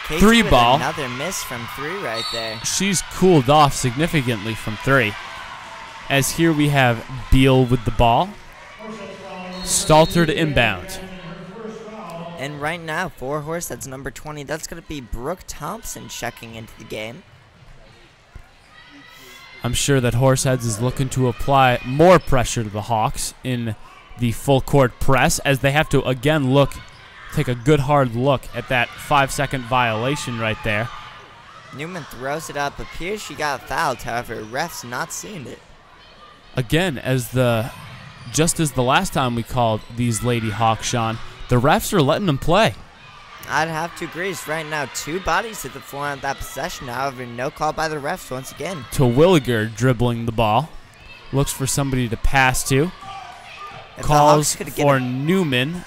Casey 3 ball. Another miss from 3 right there. She's cooled off significantly from 3. As here we have Beal with the ball. Stalter to inbound. And right now, for Horseheads number 20, that's going to be Brooke Thompson checking into the game. I'm sure that Horseheads is looking to apply more pressure to the Hawks in the full court press, as they have to again take a good hard look at that 5-second violation right there. Newman throws it up, appears she got fouled, however, ref's not seeing it. Again, just as the last time we called these Lady Hawks, Sean, the refs are letting them play. I'd have to agree. Right now, 2 bodies hit the floor on that possession. However, no call by the refs once again. Terwilliger dribbling the ball. Looks for somebody to pass to. Calls for Newman.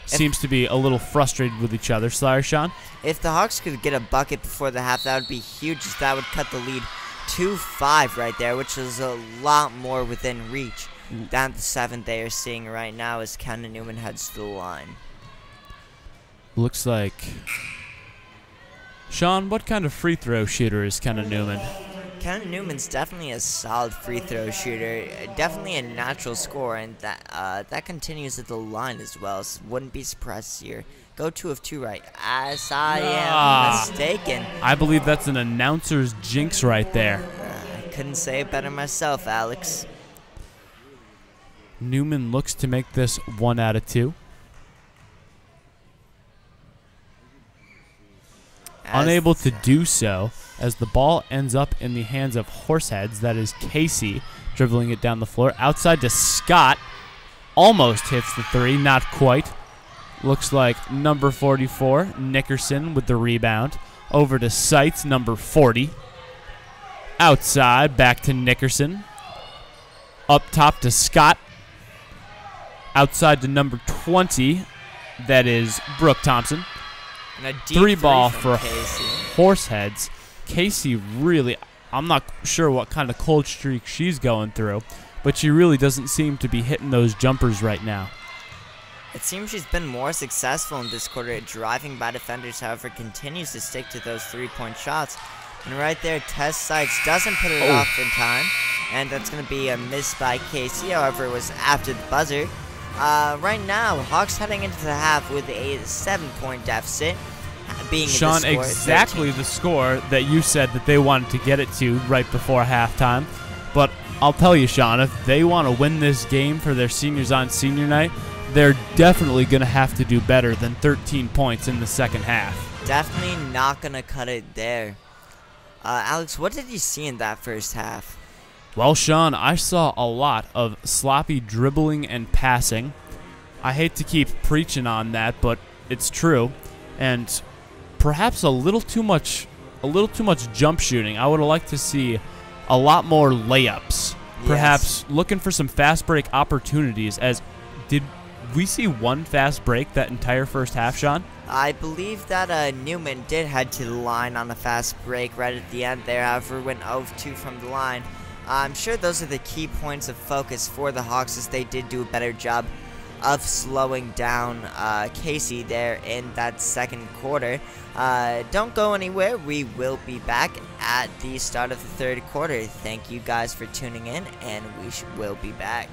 Seems to be a little frustrated with each other. Sorry, Sean. If the Hawks could get a bucket before the half, that would be huge, as that would cut the lead to 5 right there, which is a lot more within reach. Down to 7 they are seeing right now as Kenna Newman heads to the line. Looks like... Sean, what kind of free throw shooter is Kenna Newman? Kenna Newman's definitely a solid free throw shooter, definitely a natural scorer, and that continues at the line as well, so wouldn't be surprised here. Go 2 of 2 right, as I am mistaken. I believe that's an announcer's jinx right there. I couldn't say it better myself, Alex. Newman looks to make this 1 out of 2. Unable to do so, as the ball ends up in the hands of Horseheads. That is Casey dribbling it down the floor. Outside to Scott. Almost hits the 3, not quite. Looks like number 44, Nickerson, with the rebound. Over to Seitz, number 40. Outside, back to Nickerson. Up top to Scott. Outside to number 20. That is Brooke Thompson. And a deep 3 ball for Casey. Horseheads. Casey really, I'm not sure what kind of cold streak she's going through, but she really doesn't seem to be hitting those jumpers right now. It seems she's been more successful in this quarter at driving by defenders, however, continues to stick to those 3-point shots. And right there, Tess Seitz doesn't put it off in time, and that's going to be a miss by Casey. However, it was after the buzzer. Right now, Hawks heading into the half with a 7-point deficit. Being Sean, the score, exactly 13. the score that you said that they wanted to get it to right before halftime. But I'll tell you, Sean, if they want to win this game for their seniors on senior night, they're definitely going to have to do better than 13 points in the second half. Definitely not going to cut it there. Alex, what did you see in that first half? Well, Sean, I saw a lot of sloppy dribbling and passing. I hate to keep preaching on that, but it's true. And perhaps a little too much jump shooting. I would have liked to see a lot more layups. Perhaps looking for some fast break opportunities. As did we see 1 fast break that entire first half, Sean? I believe that Newman did head to the line on a fast break right at the end there. However, went 0 of 2 from the line. I'm sure those are the key points of focus for the Hawks, as they did do a better job of slowing down Casey there in that second quarter. Don't go anywhere. We will be back at the start of the third quarter. Thank you guys for tuning in, and we will be back.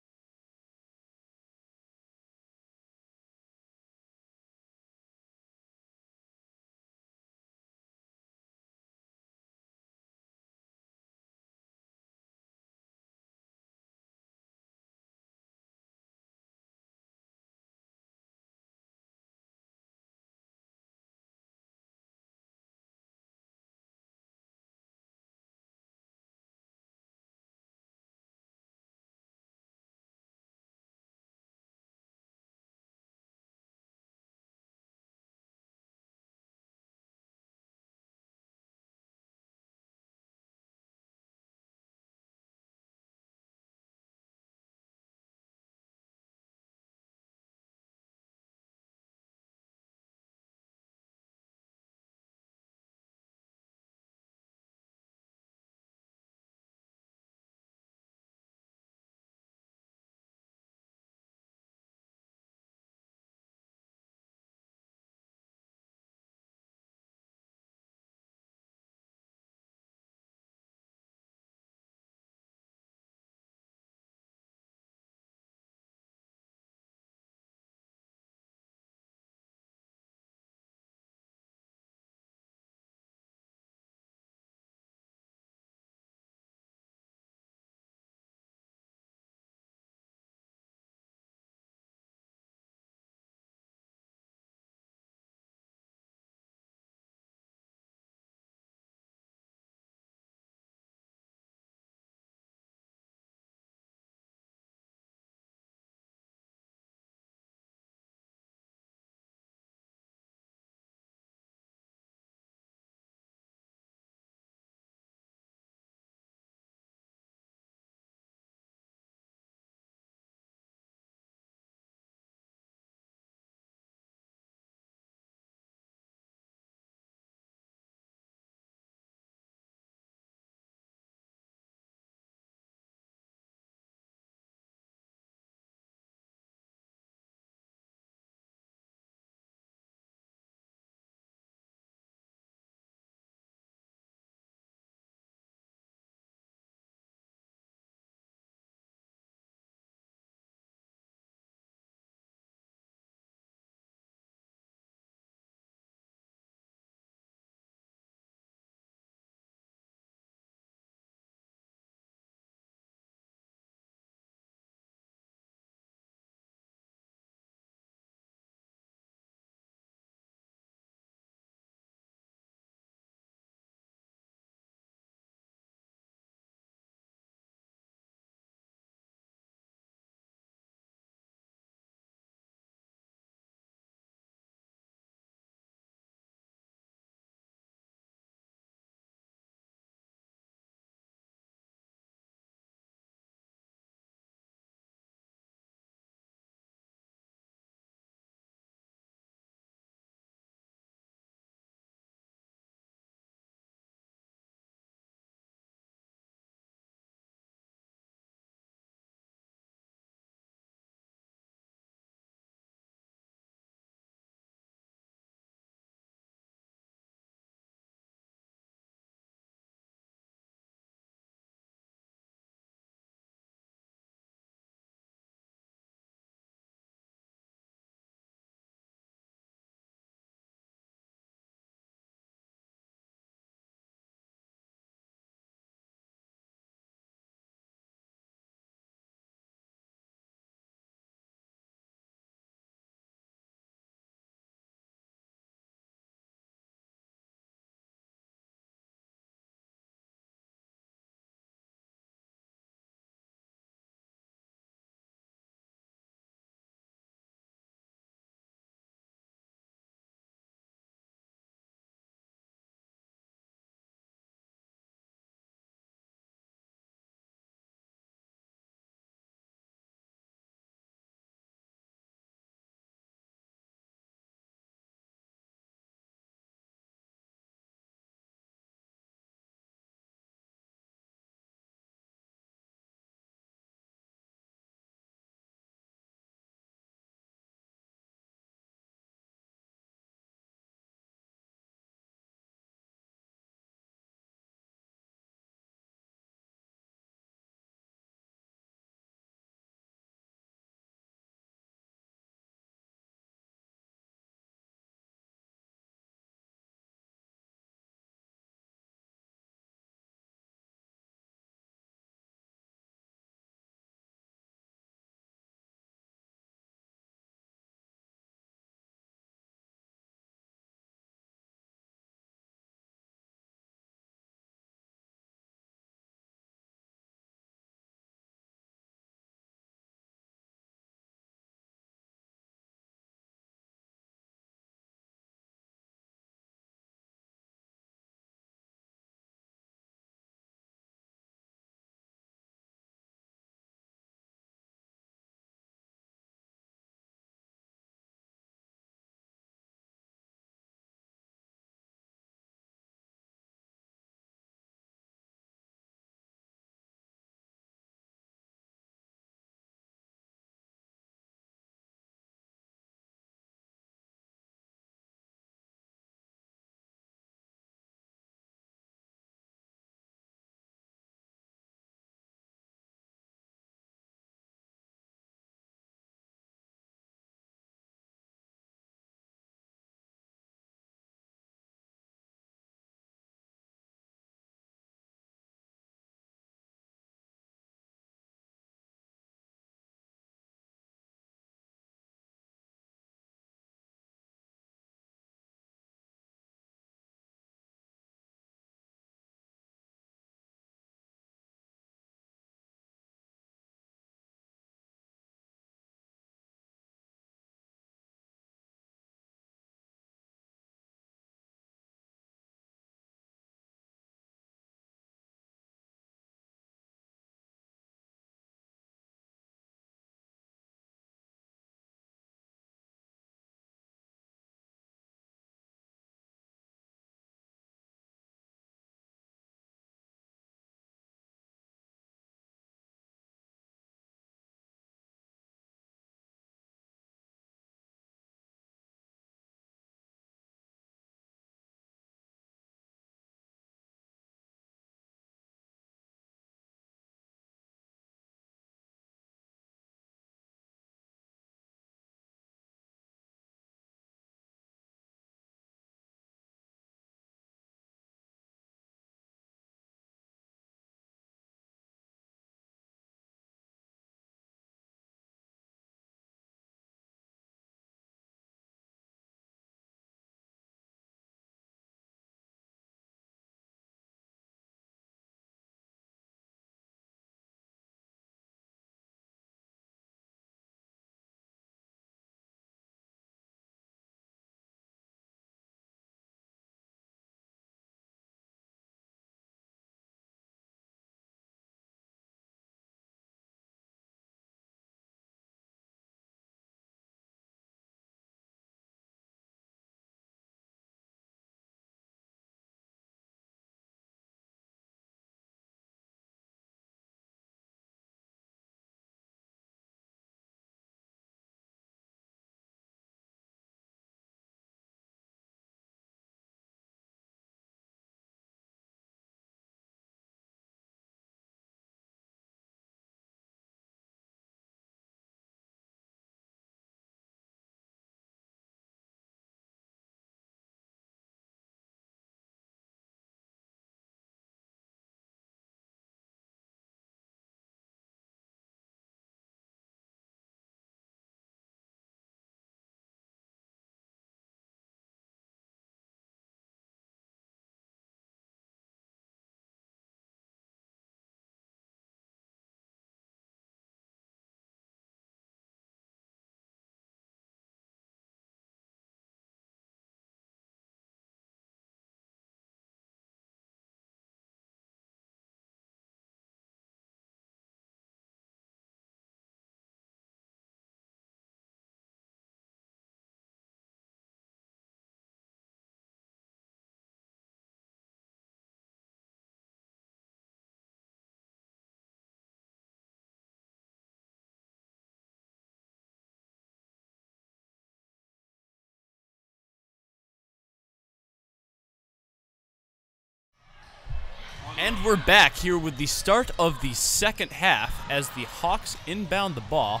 And we're back here with the start of the second half as the Hawks inbound the ball.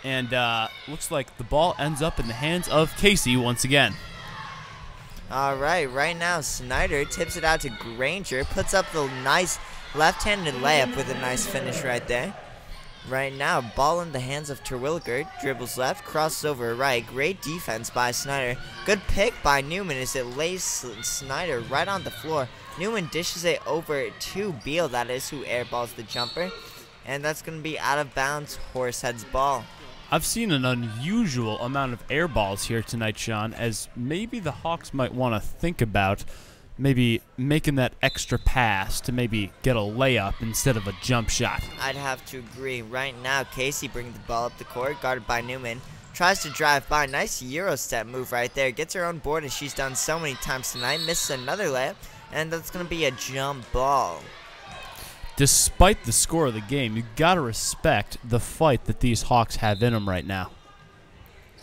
And looks like the ball ends up in the hands of Casey once again. All right now Snyder tips it out to Granger, puts up the nice left-handed layup with a nice finish right there. Right now, ball in the hands of Terwilliger, dribbles left, crosses over right. Great defense by Snyder. Good pick by Newman as it lays Snyder right on the floor. Newman dishes it over to Beal, that is, who airballs the jumper. And that's going to be out of bounds, Horsehead's ball. I've seen an unusual amount of air balls here tonight, Sean, as maybe the Hawks might want to think about maybe making that extra pass to maybe get a layup instead of a jump shot. I'd have to agree. Right now, Casey brings the ball up the court, guarded by Newman. Tries to drive by. Nice Euro step move right there. Gets her own board as she's done so many times tonight. Misses another layup, and that's going to be a jump ball. Despite the score of the game, you got to respect the fight that these Hawks have in them right now.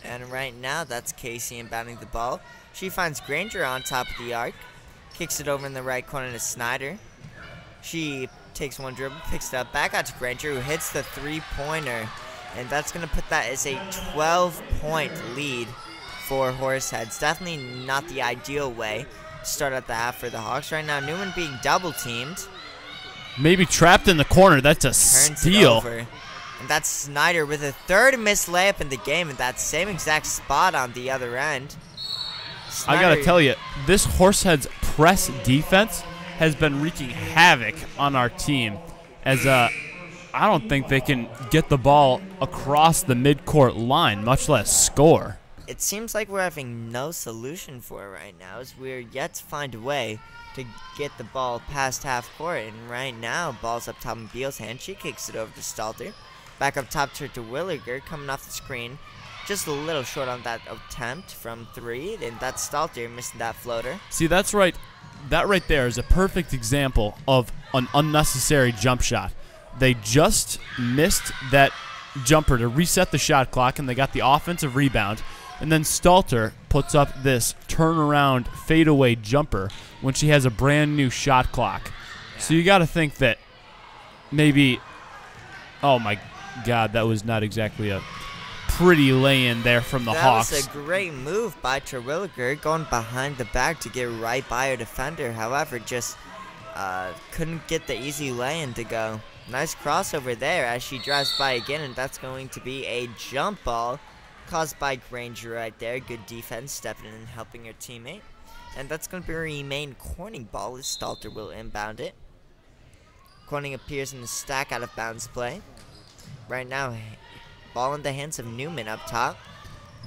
And right now, that's Casey inbounding the ball. She finds Granger on top of the arc. Kicks it over in the right corner to Snyder. She takes one dribble, picks it up, back out to Granger, who hits the three-pointer. And that's going to put that as a 12-point lead for Horseheads. Definitely not the ideal way to start out the half for the Hawks. Right now, Newman being double-teamed. Maybe trapped in the corner. That's a Turns steal. it over. And that's Snyder with a third missed layup in the game in that same exact spot on the other end. I got to tell you, this Horseheads press defense has been wreaking havoc on our team, as I don't think they can get the ball across the midcourt line, much less score. It seems like we're having no solution for it right now, as we're yet to find a way to get the ball past half court. And right now, ball's up top in Beal's hand. She kicks it over to Stalter. Back up top to Williger, coming off the screen. Just a little short on that attempt from three, and that's Stalter missing that floater. See, that's right. That right there is a perfect example of an unnecessary jump shot. They just missed that jumper to reset the shot clock, and they got the offensive rebound. And then Stalter puts up this turnaround fadeaway jumper when she has a brand new shot clock. Yeah. So you got to think that maybe, oh my God, that was not exactly a pretty lay-in there from the Hawks. That was a great move by Terwilliger, going behind the back to get right by her defender. However, just couldn't get the easy lay-in to go. Nice crossover there as she drives by again, and that's going to be a jump ball caused by Granger right there. Good defense, stepping in and helping her teammate. And that's going to remain Corning ball as Stalter will inbound it. Corning appears in the stack out of bounds play. Right now, ball in the hands of Newman up top.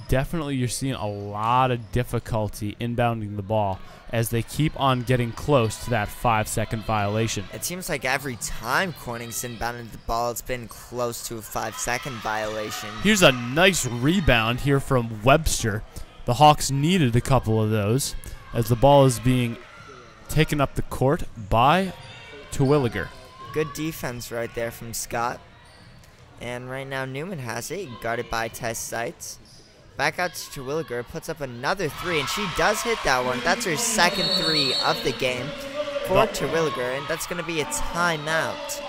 Definitely you're seeing a lot of difficulty inbounding the ball as they keep on getting close to that 5-second violation. It seems like every time Corning's inbounded the ball, it's been close to a 5-second violation. Here's a nice rebound here from Webster. The Hawks needed a couple of those as the ball is being taken up the court by Terwilliger. Good defense right there from Scott. And right now Newman has it, guarded by Tess Seitz. Back out to Terwilliger, puts up another three, and she does hit that one. That's her second three of the game for Terwilliger, and that's going to be a timeout.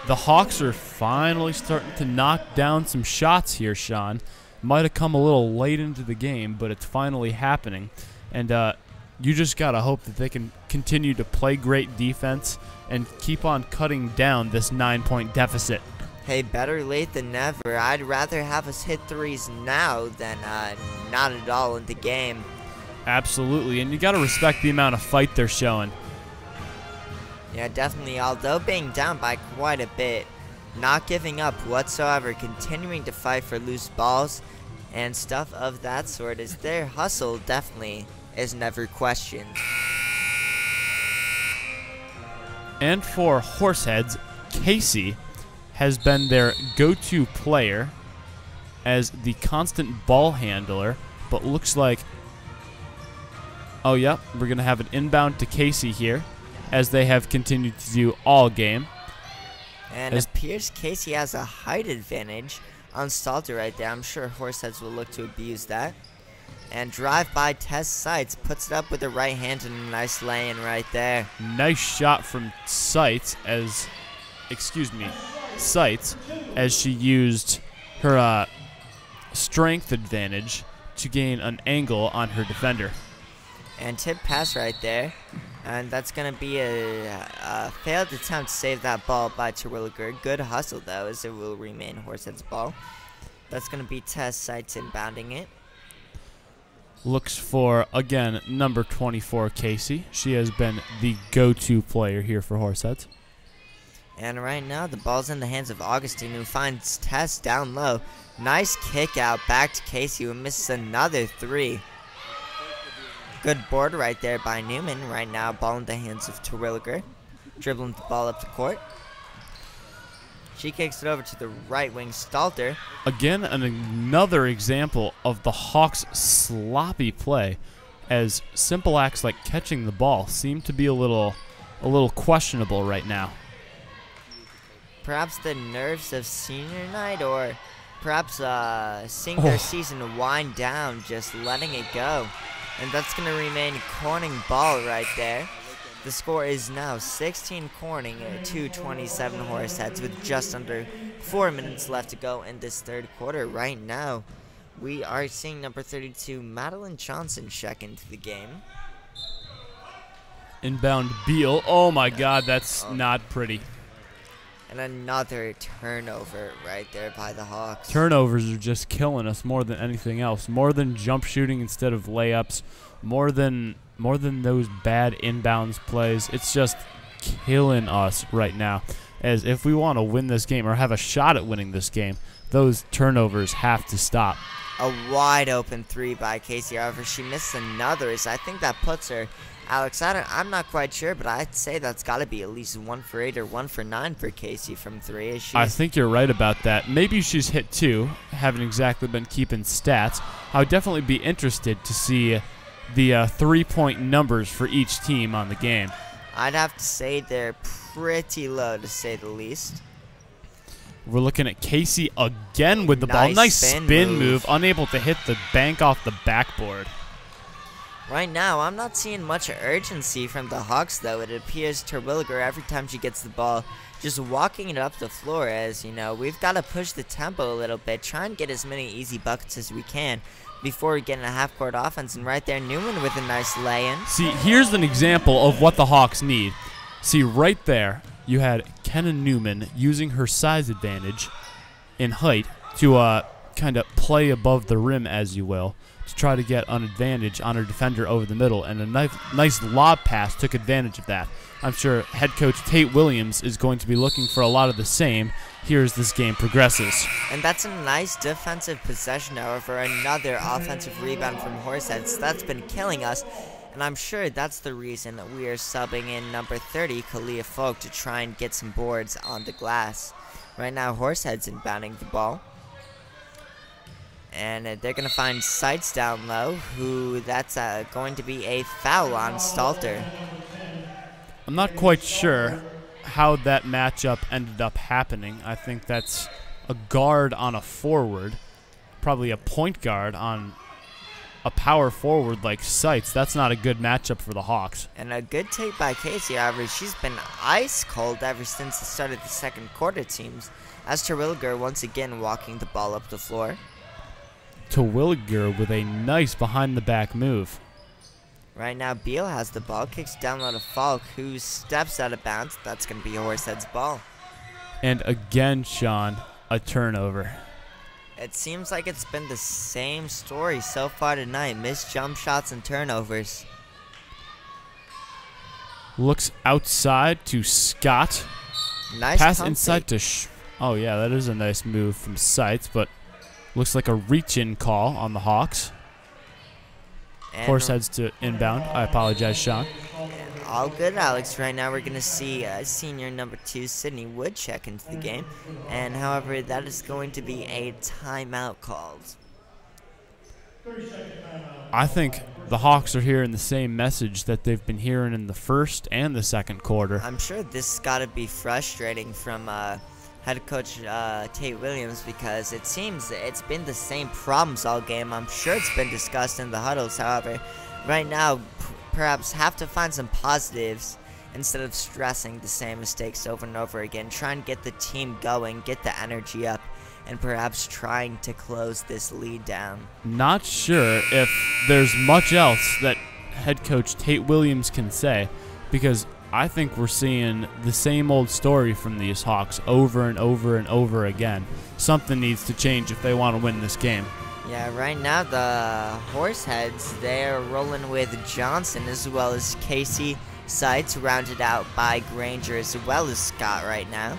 The Hawks are finally starting to knock down some shots here, Sean. Might have come a little late into the game, but it's finally happening. And you just got to hope that they can continue to play great defense and keep on cutting down this 9-point deficit. Hey, better late than never. I'd rather have us hit threes now than not at all in the game. Absolutely, and you got to respect the amount of fight they're showing. Yeah, definitely. Although being down by quite a bit, not giving up whatsoever, continuing to fight for loose balls and stuff of that sort, as their hustle definitely is never questioned. And for Horseheads, Casey has been their go-to player as the constant ball handler, but looks like, oh yeah, we're going to have an inbound to Casey here, as they have continued to do all game. And it appears Casey has a height advantage on Stalter right there. I'm sure Horseheads will look to abuse that. And drive-by Test Sights puts it up with the right hand and a nice lay-in right there. Nice shot from Sights as she used her strength advantage to gain an angle on her defender. And tip pass right there. And that's going to be a failed attempt to save that ball by Terwilliger. Good hustle, though, as it will remain Horsehead's ball. That's going to be Test Sights inbounding it. Looks for, again, number 24, Casey. She has been the go-to player here for Horseheads. And right now, the ball's in the hands of Augustine, who finds Tess down low. Nice kick out back to Casey, who misses another 3. Good board right there by Newman. Right now, ball in the hands of Terwilliger. Dribbling the ball up the court. She kicks it over to the right wing, Stalter. Again, another example of the Hawks' sloppy play, as simple acts like catching the ball seem to be a little questionable right now. Perhaps the nerves of senior night, or perhaps seeing their season wind down, just letting it go. And that's going to remain Corning ball right there. The score is now 16 Corning to 27 Horseheads with just under 4 minutes left to go in this third quarter. Right now, we are seeing number 32, Madeline Johnson, check into the game. Inbound Beal. Oh my God, that's not pretty. And another turnover right there by the Hawks. Turnovers are just killing us more than anything else. More than jump shooting instead of layups. More than those bad inbounds plays. It's just killing us right now. As if we want to win this game or have a shot at winning this game, those turnovers have to stop. A wide open 3 by Casey. However, she missed another. So I think that puts her, Alex, I'm not quite sure, but I'd say that's got to be at least 1 for 8 or 1 for 9 for Casey from 3. I think you're right about that. Maybe she's hit 2. Haven't exactly been keeping stats. I would definitely be interested to see the 3-point numbers for each team on the game. I'd have to say they're pretty low, to say the least. We're looking at Casey again with the ball. Nice spin move. Unable to hit the bank off the backboard. Right now, I'm not seeing much urgency from the Hawks, though. It appears Terwilliger, every time she gets the ball, just walking it up the floor, as, you know, we've got to push the tempo a little bit, try and get as many easy buckets as we can before we get in a half-court offense. And right there, Newman with a nice lay-in. See, here's an example of what the Hawks need. See, right there, you had Kenna Newman using her size advantage in height to kind of play above the rim, as you will, to try to get an advantage on her defender over the middle, and a nice lob pass took advantage of that. I'm sure head coach Tate Williams is going to be looking for a lot of the same here as this game progresses. And that's a nice defensive possession, however, another offensive rebound from Horseheads. That's been killing us, and I'm sure that's the reason that we are subbing in number 30, Kalia Folk, to try and get some boards on the glass. Right now, Horseheads inbounding the ball. And they're going to find Sights down low, who that's going to be a foul on Stalter. I'm not quite sure how that matchup ended up happening. I think that's a guard on a forward, probably a point guard on a power forward like Sights. That's not a good matchup for the Hawks. And a good take by Casey, however, she's been ice cold ever since the start of the second quarter, teams, as Terwilliger once again walking the ball up the floor. Terwilliger with a nice behind-the-back move. Right now, Beal has the ball, kicks down low to Falk, who steps out of bounds. That's going to be Horsehead's ball. And again, Sean, a turnover. It seems like it's been the same story so far tonight. Missed jump shots and turnovers. Looks outside to Scott. Nice pass inside to oh, yeah, that is a nice move from Sights, but looks like a reach-in call on the Hawks. Horseheads to inbound. I apologize, Sean. All good, Alex. Right now we're going to see senior number 2, Sydney Wood, check into the game. And, however, that is going to be a timeout called. I think the Hawks are hearing the same message that they've been hearing in the first and the second quarter. I'm sure this has got to be frustrating from head coach Tate Williams, because it seems it's been the same problems all game. I'm sure it's been discussed in the huddles. However, right now, perhaps have to find some positives instead of stressing the same mistakes over and over again. Try and get the team going, get the energy up, and perhaps trying to close this lead down. Not sure if there's much else that head coach Tate Williams can say, because I think we're seeing the same old story from these Hawks over and over and over again. Something needs to change if they want to win this game. Yeah, right now the Horseheads, they're rolling with Johnson as well as Casey Seitz, rounded out by Granger as well as Scott right now.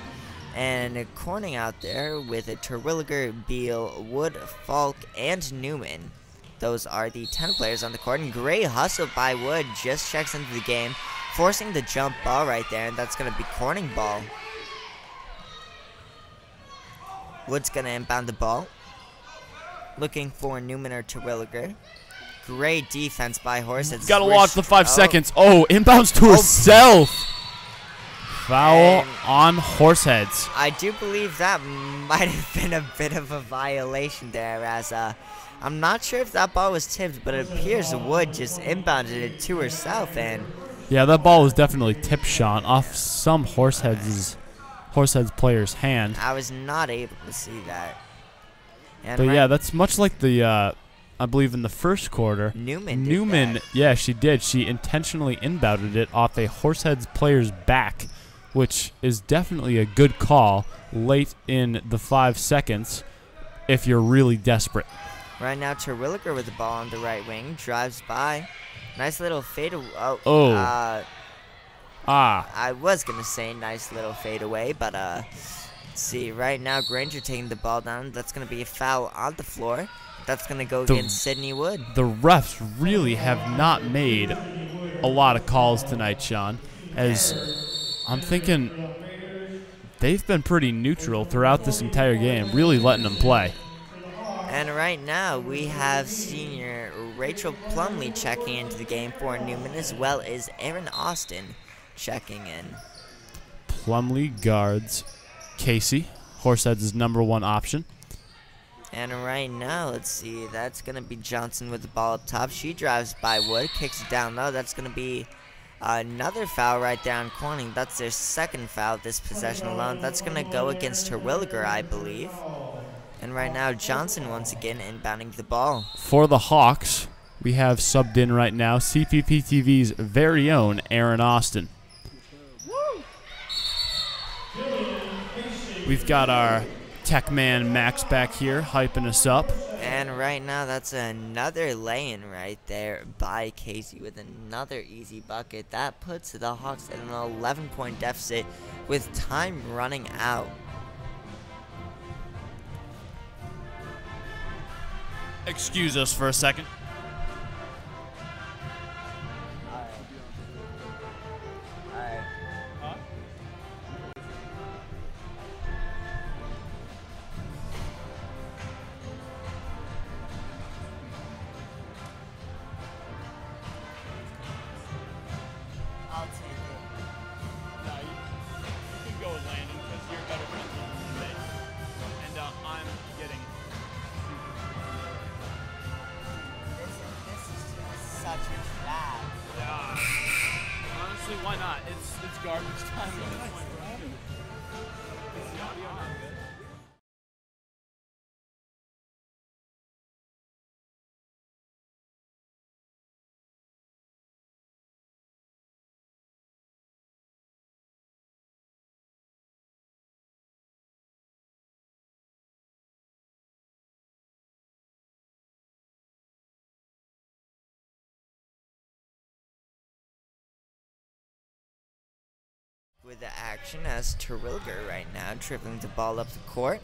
And Corning out there with Terwilliger, Beal, Wood, Falk, and Newman. Those are the 10 players on the court. And great hustle by Wood, just checks into the game, forcing the jump ball right there, and that's going to be Corning ball. Wood's going to inbound the ball, looking for Newman or Terwilliger. Great defense by Horseheads. Gotta watch the 5 seconds. Oh, inbounds to herself. Foul on Horseheads. I do believe that might have been a bit of a violation there, as I'm not sure if that ball was tipped, but it appears Wood just inbounded it to herself. And yeah, that ball was definitely tip shot off some Horseheads player's hand. I was not able to see that. And but yeah, that's much like the I believe in the first quarter. Newman, yeah, she did. She intentionally inbounded it off a Horseheads player's back, which is definitely a good call late in the 5 seconds if you're really desperate. Right now, Terwilliger with the ball on the right wing, drives by. Nice little fade. I was going to say nice little fade away, but let's see. Right now, Granger taking the ball down. That's going to be a foul on the floor. That's going to go against Sydney Wood. The refs really have not made a lot of calls tonight, Sean, as I'm thinking they've been pretty neutral throughout this entire game, really letting them play. And right now, we have senior Rachel Plumley checking into the game for Newman, as well as Aaron Austin checking in. Plumley guards Casey, Horseheads' #1 option. And right now, let's see, that's going to be Johnson with the ball up top. She drives by Wood, kicks it down low. That's going to be another foul right there on Corning. That's their second foul this possession alone. That's going to go against Terwilliger, I believe. And right now, Johnson once again inbounding the ball. For the Hawks, we have subbed in right now CPPTV's very own Aaron Austin. We've got our tech man Max back here hyping us up. And right now, that's another lay-in right there by Casey with another easy bucket. That puts the Hawks at an 11-point deficit with time running out. Excuse us for a second. I'll take it. No, you can go with Landon because you're better friends with me. And I'm getting... This is just such a trap. Yeah. Honestly, why not? It's garbage time at this point. Is the audio not good? With the action as Terwilliger right now dribbling the ball up the court.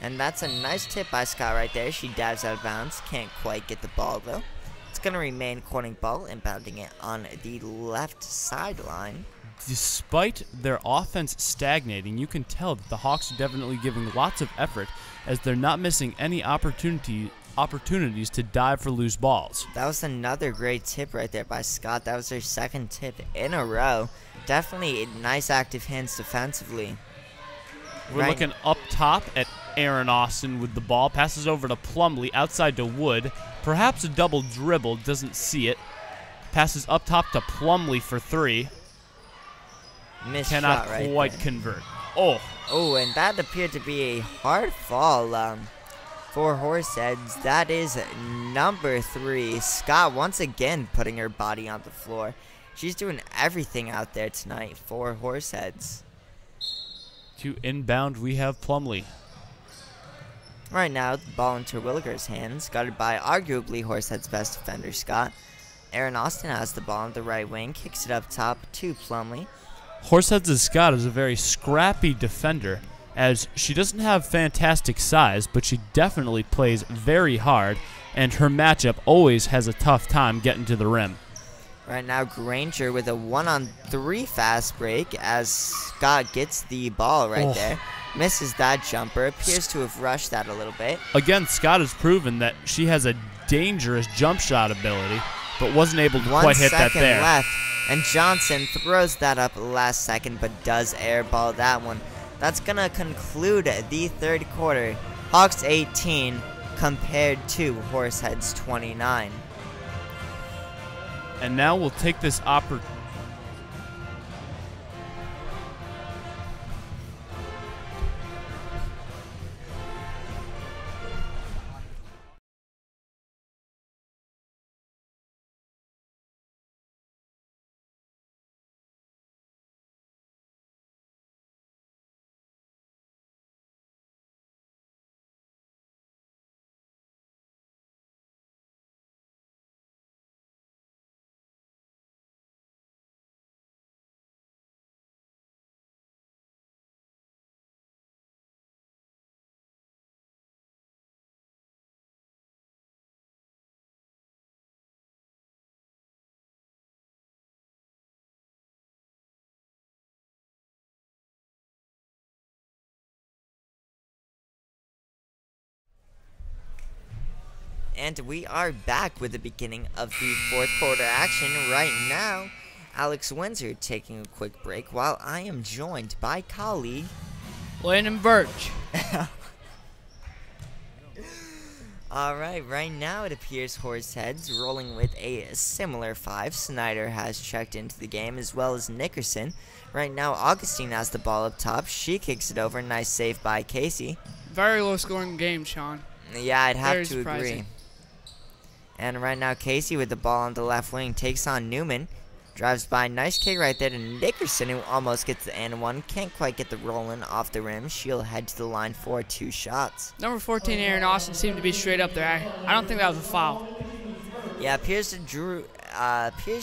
And that's a nice tip by Scott right there. She dives out of bounds. Can't quite get the ball though. It's going to remain Corning ball, inbounding it on the left sideline. Despite their offense stagnating, you can tell that the Hawks are definitely giving lots of effort as they're not missing any opportunities to dive for loose balls. That was another great tip right there by Scott. That was her second tip in a row. Definitely nice active hands defensively. We're looking up top at Aaron Austin with the ball. Passes over to Plumlee, outside to Wood. Perhaps a double dribble, doesn't see it. Passes up top to Plumlee for 3. Missed Cannot shot right quite there. convert. Oh, Oh, and that appeared to be a hard fall for Horseheads. That is number 3. Scott once again putting her body on the floor. She's doing everything out there tonight for Horseheads. to inbound we have Plumlee. Right now, the ball into Williger's hands, guarded by arguably Horsehead's best defender, Scott. Aaron Austin has the ball on the right wing, kicks it up top to Plumlee. Horseheads' Scott is a very scrappy defender, as she doesn't have fantastic size, but she definitely plays very hard, and her matchup always has a tough time getting to the rim. Right now, Granger with a 1-on-3 fast break as Scott gets the ball right there. Misses that jumper, appears to have rushed that a little bit. Again, Scott has proven that she has a dangerous jump shot ability, but wasn't able to quite hit that 1 second there. left, and Johnson throws that up last second, but does airball that one. That's going to conclude the third quarter. Hawks 18 compared to Horseheads 29. And now we'll take this opportunity. And we are back with the beginning of the fourth quarter action right now. Alex Windsor taking a quick break while I am joined by colleague Landon Birch. Alright, right now it appears Horseheads rolling with a similar 5. Snyder has checked into the game as well as Nickerson. Right now Augustine has the ball up top. She kicks it over. Nice save by Casey. Very low scoring game, Sean. Yeah, I'd have Very to surprising. agree. And right now Casey with the ball on the left wing takes on Newman. Drives by, nice kick right there to Nickerson, who almost gets the and one. Can't quite get the roll-in off the rim. She'll head to the line for 2 shots. Number 14, Aaron Austin, seemed to be straight up there. I don't think that was a foul. Yeah, appears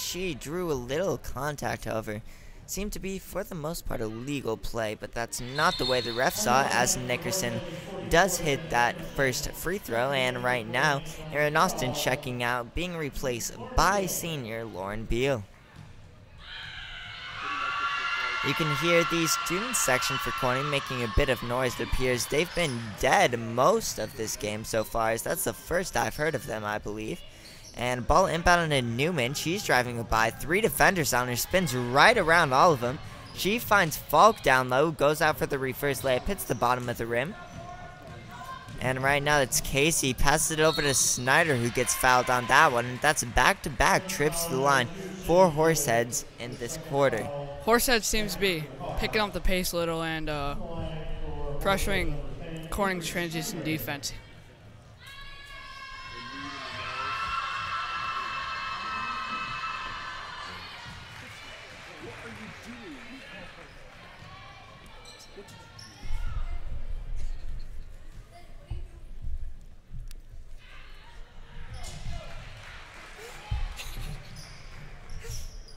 she drew a little contact, however. Seemed to be, for the most part, a legal play, but that's not the way the ref saw it, as Nickerson does hit that first free throw. And right now, Aaron Austin checking out, being replaced by senior Lauren Beal. You can hear the student section for Corning making a bit of noise. It appears they've been dead most of this game so far, as that's the first I've heard of them, I believe. And ball inbound to Newman. She's driving by. 3 defenders on her. Spins right around all of them. She finds Falk down low. Goes out for the reverse layup. Hits the bottom of the rim. And right now it's Casey. Passes it over to Snyder, who gets fouled on that one. That's back-to-back trips to the line for Horseheads in this quarter. Horsehead seems to be picking up the pace a little and pressuring Corning's transition defense.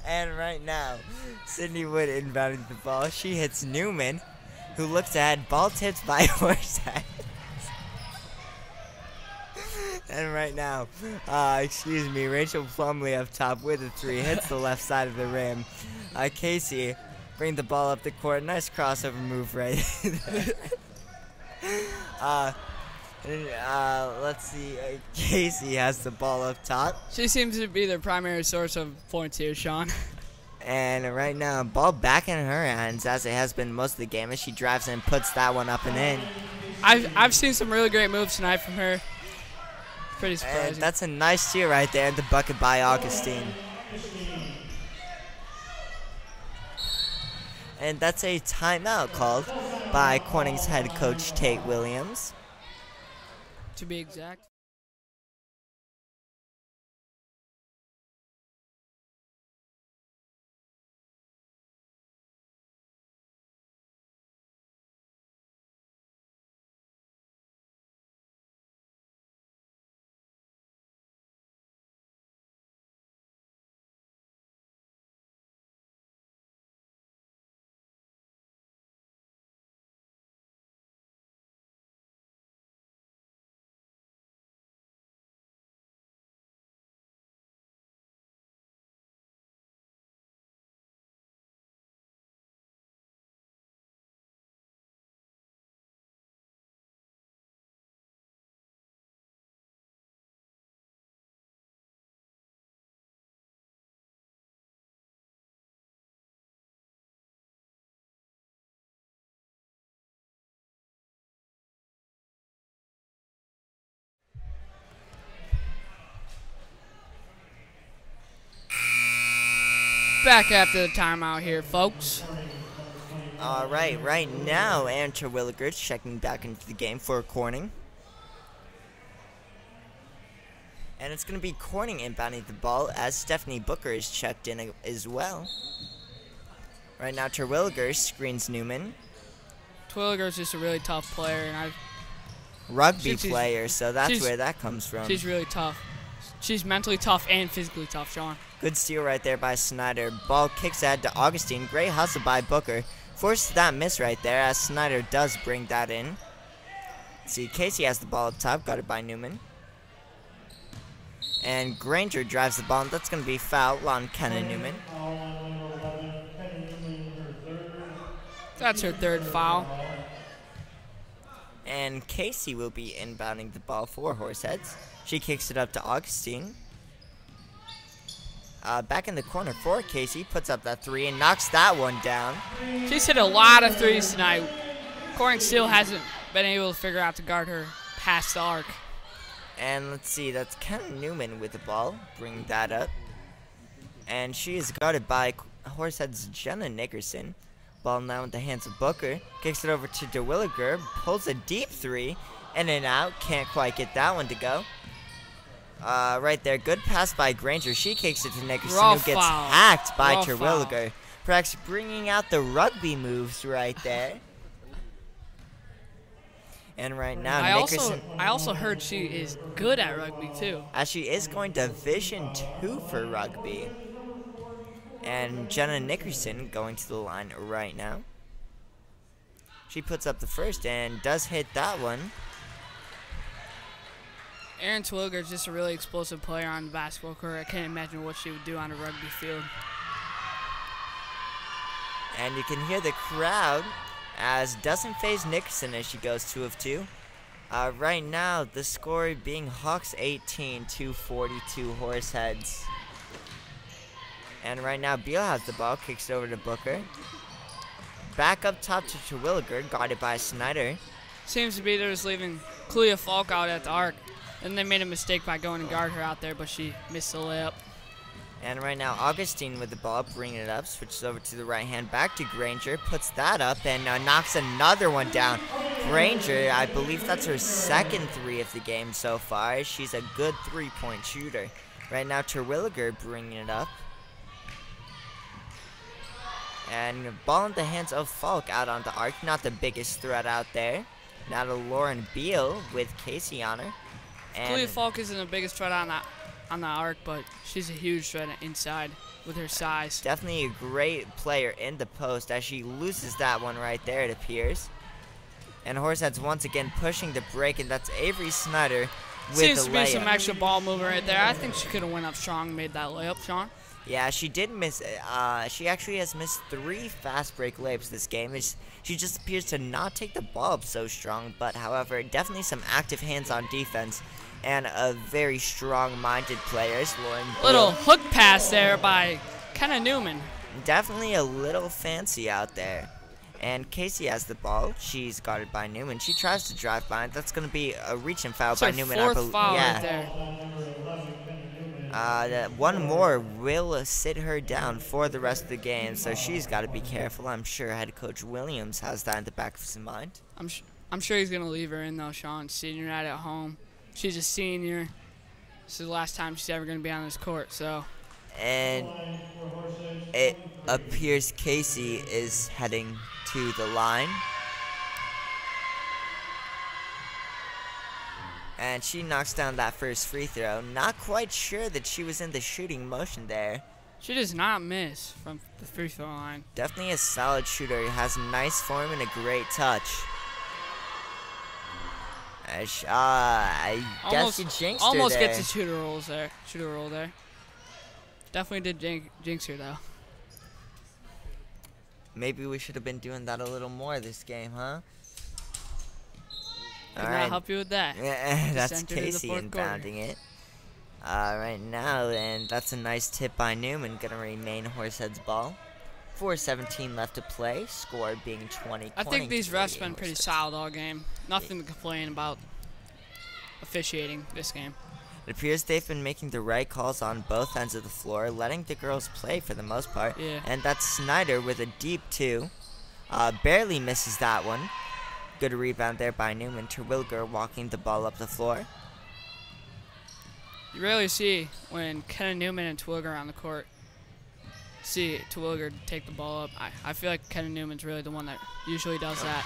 And right now, Sydney Wood inbounding the ball. She hits Newman, who looks ahead. Ball tipped by Horsehead. And right now, Rachel Plumlee up top with a 3. Hits the left side of the rim. Casey bring the ball up the court. Nice crossover move right there. Let's see. Casey has the ball up top. She seems to be their primary source of points here, Sean. And right now, ball back in her hands, as it has been most of the game, as she drives in, puts that one up and in. I've seen some really great moves tonight from her. Pretty surprising. And that's a nice steal right there, the bucket by Augustine. And that's a timeout called by Corning's head coach, Tate Williams. To be exact. Back after the timeout here, folks. All right, right now, Aaron Terwilliger's checking back into the game for Corning. And it's going to be Corning inbounding the ball as Stephanie Booker is checked in as well. Right now, Terwilliger screens Newman. Terwilliger's just a really tough player, and Rugby player, so that's where that comes from. She's really tough. She's mentally tough and physically tough, Sean. Good steal right there by Snyder. Ball kicks ahead to Augustine. Great hustle by Booker. Forces that miss right there as Snyder does bring that in. See, Casey has the ball up top, got it by Newman. And Granger drives the ball, and that's going to be foul on Kenna Newman. That's her third foul. And Casey will be inbounding the ball for Horseheads. She kicks it up to Augustine. Back in the corner for Casey, puts up that three and knocks that one down. She's hit a lot of threes tonight. Corning still hasn't been able to figure out to guard her past the arc. And let's see, that's Ken Newman with the ball, bringing that up. And she is guarded by Horsehead's Jenna Nickerson. Ball now in the hands of Booker. Kicks it over to DeWilliger, pulls a deep three, in and out. Can't quite get that one to go. Right there, good pass by Granger. She kicks it to Nickerson, who gets hacked by Terwilliger. Perhaps bringing out the rugby moves right there. And right now, Nickerson... I also heard she is good at rugby, too. As she is going to Division II for rugby. And Jenna Nickerson going to the line right now. She puts up the first and does hit that one. Erin Terwilliger is just a really explosive player on the basketball court. I can't imagine what she would do on a rugby field. And you can hear the crowd as doesn't phase Nickerson as she goes 2 of 2. Right now, the score being Hawks 18 to 42 Horseheads. And right now, Beal has the ball, kicks it over to Booker. Back up top to Terwilliger, guarded by Snyder. Seems to be they're just leaving Clea Falk out at the arc. And they made a mistake by going to guard her out there, but she missed the layup. And right now, Augustine with the ball, bringing it up, switches over to the right hand, back to Granger, puts that up, and knocks another one down. Granger, I believe that's her second three of the game so far. She's a good three-point shooter. Right now, Terwilliger bringing it up. And ball in the hands of Falk out on the arc. Not the biggest threat out there. Now to Lauren Beal with Casey on her. Clea Falk isn't the biggest threat on the arc, but she's a huge threat inside with her size. Definitely a great player in the post as she loses that one right there, it appears. And Horseheads once again pushing the break, and that's Avery Snyder with Seems the to layup. be some extra ball movement right there. I think she could have went up strong and made that layup, Sean. Yeah, she did miss. She actually has missed 3 fast break layups this game. She just appears to not take the ball up so strong, but however, definitely some active hands on defense and a very strong-minded player. Lauren Beal. Little hook pass there by Kenna Newman. Definitely a little fancy out there. And Casey has the ball. She's guarded by Newman. She tries to drive by. That's going to be a reach and foul It's by her Newman. fourth foul Yeah. right there. One more will sit her down for the rest of the game, so she's got to be careful. I'm sure head coach Williams has that in the back of his mind. I'm sure he's gonna leave her in though, Sean. Senior night at home. She's a senior. This is the last time she's ever gonna be on this court. So. And it appears Casey is heading to the line. And she knocks down that first free throw. Not quite sure that she was in the shooting motion there. She does not miss from the free throw line. Definitely a solid shooter. Has nice form and a great touch. I guess you jinxed her almost there. gets a shooter roll there. Definitely did jinx her though. Maybe we should have been doing that a little more this game, huh? Could not help you with that. Yeah, that's Just entered in the Casey fourth quarter. inbounding it. Right now, and that's a nice tip by Newman. Gonna remain Horsehead's ball. 4:17 left to play. Score being 20. I think these refs have been pretty solid all game. Nothing to complain about officiating this game. It appears they've been making the right calls on both ends of the floor, letting the girls play for the most part. Yeah. And that's Snyder with a deep two. Barely misses that one. Good rebound there by Newman. Terwilliger walking the ball up the floor. You rarely see when Kenna Newman and Terwilliger are on the court. See Terwilliger take the ball up. I feel like Kenna Newman's really the one that usually does that.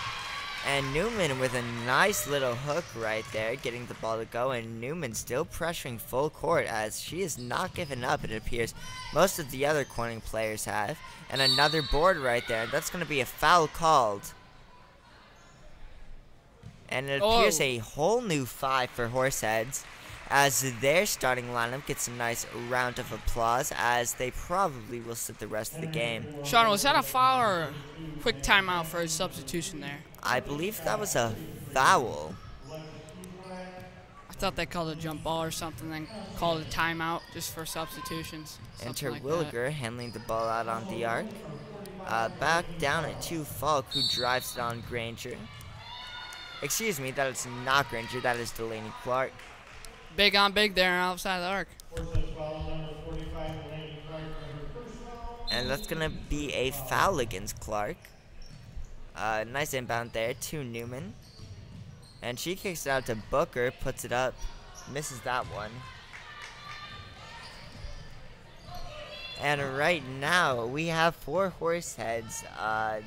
And Newman with a nice little hook right there, getting the ball to go. And Newman still pressuring full court as she is not giving up, it appears. Most of the other Corning players have. And another board right there. That's going to be a foul called. And it appears a whole new 5 for Horseheads, as their starting lineup gets a nice round of applause, as they probably will sit the rest of the game. Sean, was that a foul or a quick timeout for his substitution there? I believe that was a foul. I thought they called a jump ball or something, then called a timeout just for substitutions. And Something like Terwilliger handling the ball out on the arc. Back down at 2, Falk, who drives it on Granger. Excuse me, that is not Granger, that is Delaney Clark. Big on big there outside the arc. And that's going to be a foul against Clark. Nice inbound there to Newman. And she kicks it out to Booker, puts it up, misses that one. And right now, we have 4 Horseheads.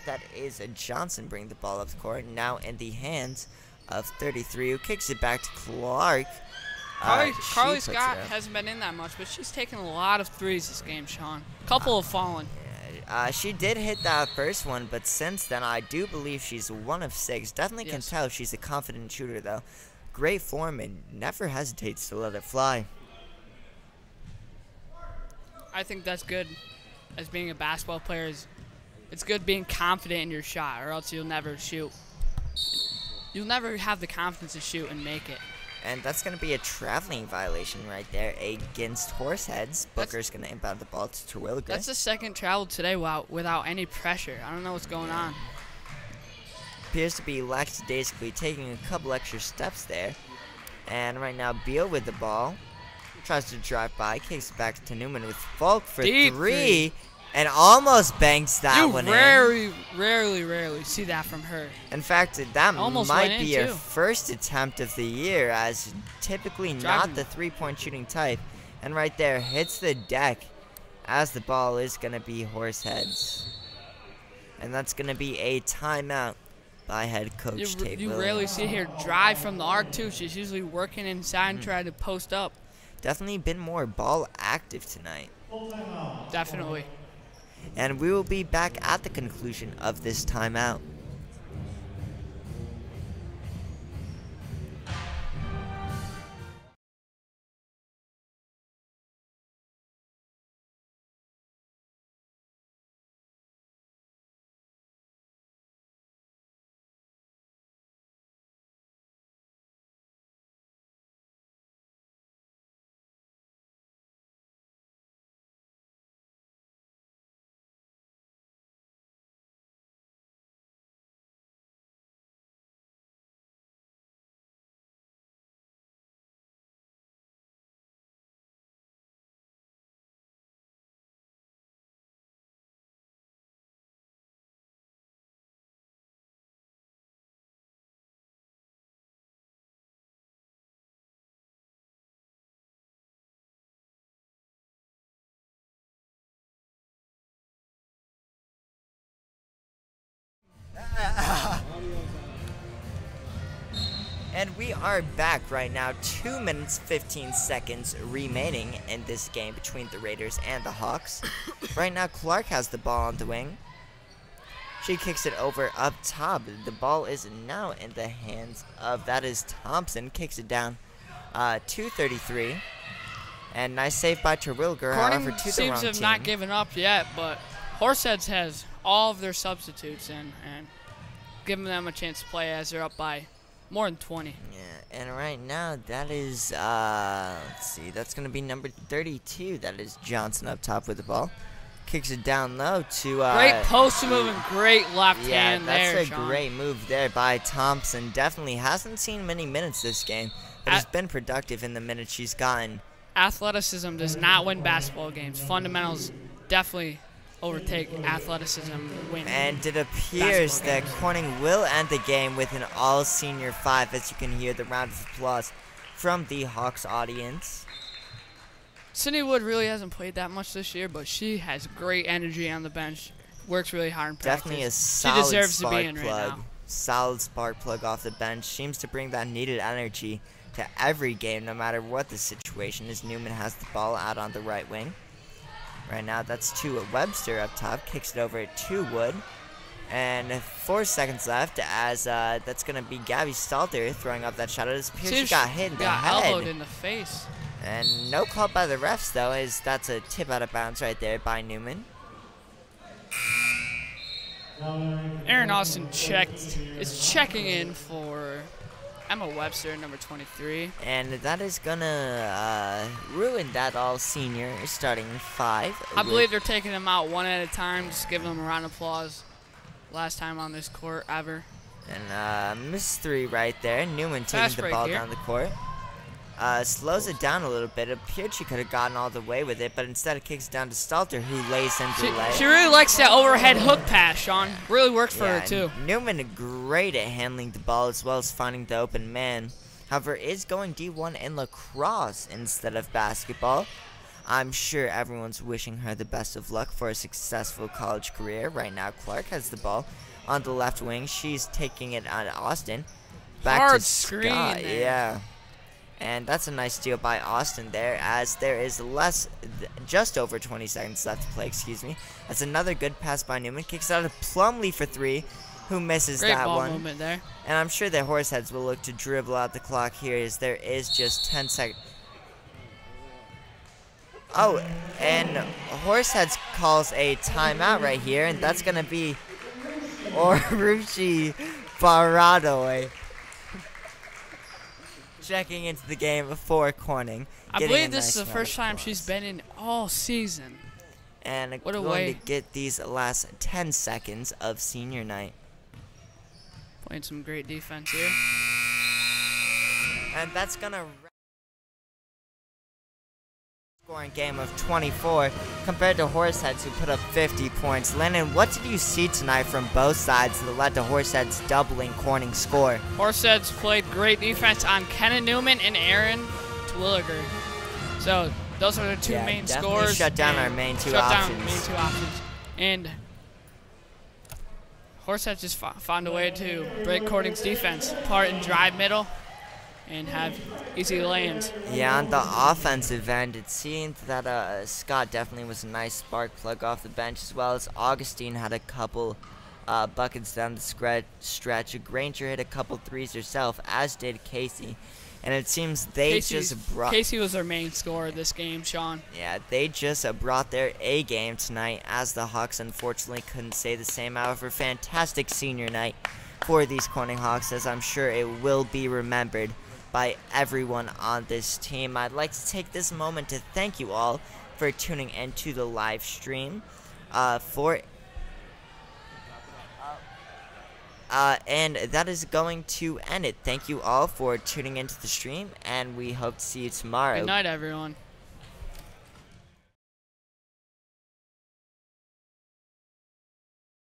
That is Johnson bringing the ball up the court. Now in the hands of 33, who kicks it back to Clark. Carly Scott hasn't been in that much, but she's taken a lot of threes this game, Sean. Couple have fallen. She did hit that first one, but since then, I do believe she's 1 of 6. Definitely can tell she's a confident shooter, though. Great form and never hesitates to let it fly. I think that's good. As being a basketball player, it's good being confident in your shot, or else you'll never shoot. You'll never have the confidence to shoot and make it. And that's going to be a traveling violation right there against Horseheads. Booker's going to inbound the ball to Terwilliger. That's the second travel today without any pressure. I don't know what's going on. Appears to be lackadaisically taking a couple extra steps there. And right now, Beal with the ball. Tries to drive by, kicks it back to Newman with Falk for Deep 3. And almost banks that one in. You rarely see that from her. In fact, that almost might be her too. first attempt of the year, as typically not the three-point shooting type. And right there, hits the deck, as the ball is going to be Horseheads. And that's going to be a timeout by head coach Tate You Williams. rarely see her drive from the arc, too. She's usually working inside and trying to post up. Definitely been more ball active tonight. Definitely. And we will be back at the conclusion of this timeout. And we are back right now. 2 minutes, 15 seconds remaining in this game between the Raiders and the Hawks. Right now, Clark has the ball on the wing. She kicks it over up top. The ball is now in the hands of, that is Thompson. Kicks it down 2:33. And nice save by Terwilliger, however, to the wrong seems to have team. not given up yet, but Horseheads has all of their substitutes in and giving them a chance to play as they're up by more than 20. Yeah, and right now that is, let's see, that's going to be number 32. That is Johnson up top with the ball. Kicks it down low to... great post move and great left hand there, Yeah, that's a Sean. great move there by Thompson. Definitely hasn't seen many minutes this game, but has been productive in the minutes she's gotten. Athleticism does not win basketball games. Fundamentals definitely overtake athleticism and win. And it appears that Corning will end the game with an all-senior 5, as you can hear the round of applause from the Hawks audience. Sydney Wood really hasn't played that much this year, but she has great energy on the bench. Works really hard in practice. Definitely a she solid deserves to be spark in right plug. now. Solid spark plug off the bench. Seems to bring that needed energy to every game, no matter what the situation is. Newman has the ball out on the right wing. Right now, that's to Webster up top. Kicks it over to Wood. And 4 seconds left as that's going to be Gabby Stalter throwing up that shot. It appears she got hit in the head. Elbowed in the face. And no call by the refs, though, as that's a tip out of bounds right there by Newman. Aaron Austin is checking in for Emma Webster, number 23. And that is going to ruin that all-senior starting 5. I believe they're taking them out one at a time. Just give them a round of applause. Last time on this court ever. And miss 3 right there. Newman taking the ball down the court. Slows it down a little bit. It appeared she could have gotten all the way with it, but instead it kicks down to Stalter, who lays into the leg. She really likes that overhead hook pass, Sean. Really works for her, too. Newman great at handling the ball as well as finding the open man. However, is going D1 in lacrosse instead of basketball. I'm sure everyone's wishing her the best of luck for a successful college career. Right now, Clark has the ball on the left wing. She's taking it on Austin. Back Hard to screen Scott. there. Yeah. And that's a nice steal by Austin there, as there is just over 20 seconds left to play, excuse me. That's another good pass by Newman. Kicks out of Plumlee for 3, who misses Great that ball one. movement there. And I'm sure that Horseheads will look to dribble out the clock here, as there is just 10 seconds. Oh, and Horseheads calls a timeout right here, and that's going to be Oruchi Baradoy checking into the game for Corning. I believe this is the first time she's been in all season. And what a going way to get these last 10 seconds of senior night. Playing some great defense here. And that's going to scoring game of 24 compared to Horseheads, who put up 50 points. Lennon, what did you see tonight from both sides that led to Horseheads doubling Corning's score? Horseheads played great defense on Kenna Newman and Aaron Twilliger. So those are the two main scores. Shut down our main two options. And Horseheads just found a way to break Corning's defense apart and drive middle and have easy lanes. Yeah, on the offensive end, it seemed that Scott definitely was a nice spark plug off the bench, as well as Augustine had a couple buckets down the stretch. Granger hit a couple threes herself, as did Casey. And it seems Casey was their main scorer this game, Sean. Yeah, they just brought their A game tonight, as the Hawks unfortunately couldn't say the same. However, fantastic senior night for these Corning Hawks, as I'm sure it will be remembered by everyone on this team. I'd like to take this moment to thank you all for tuning into the live stream. And that is going to end it. Thank you all for tuning into the stream, and we hope to see you tomorrow. Good night, everyone.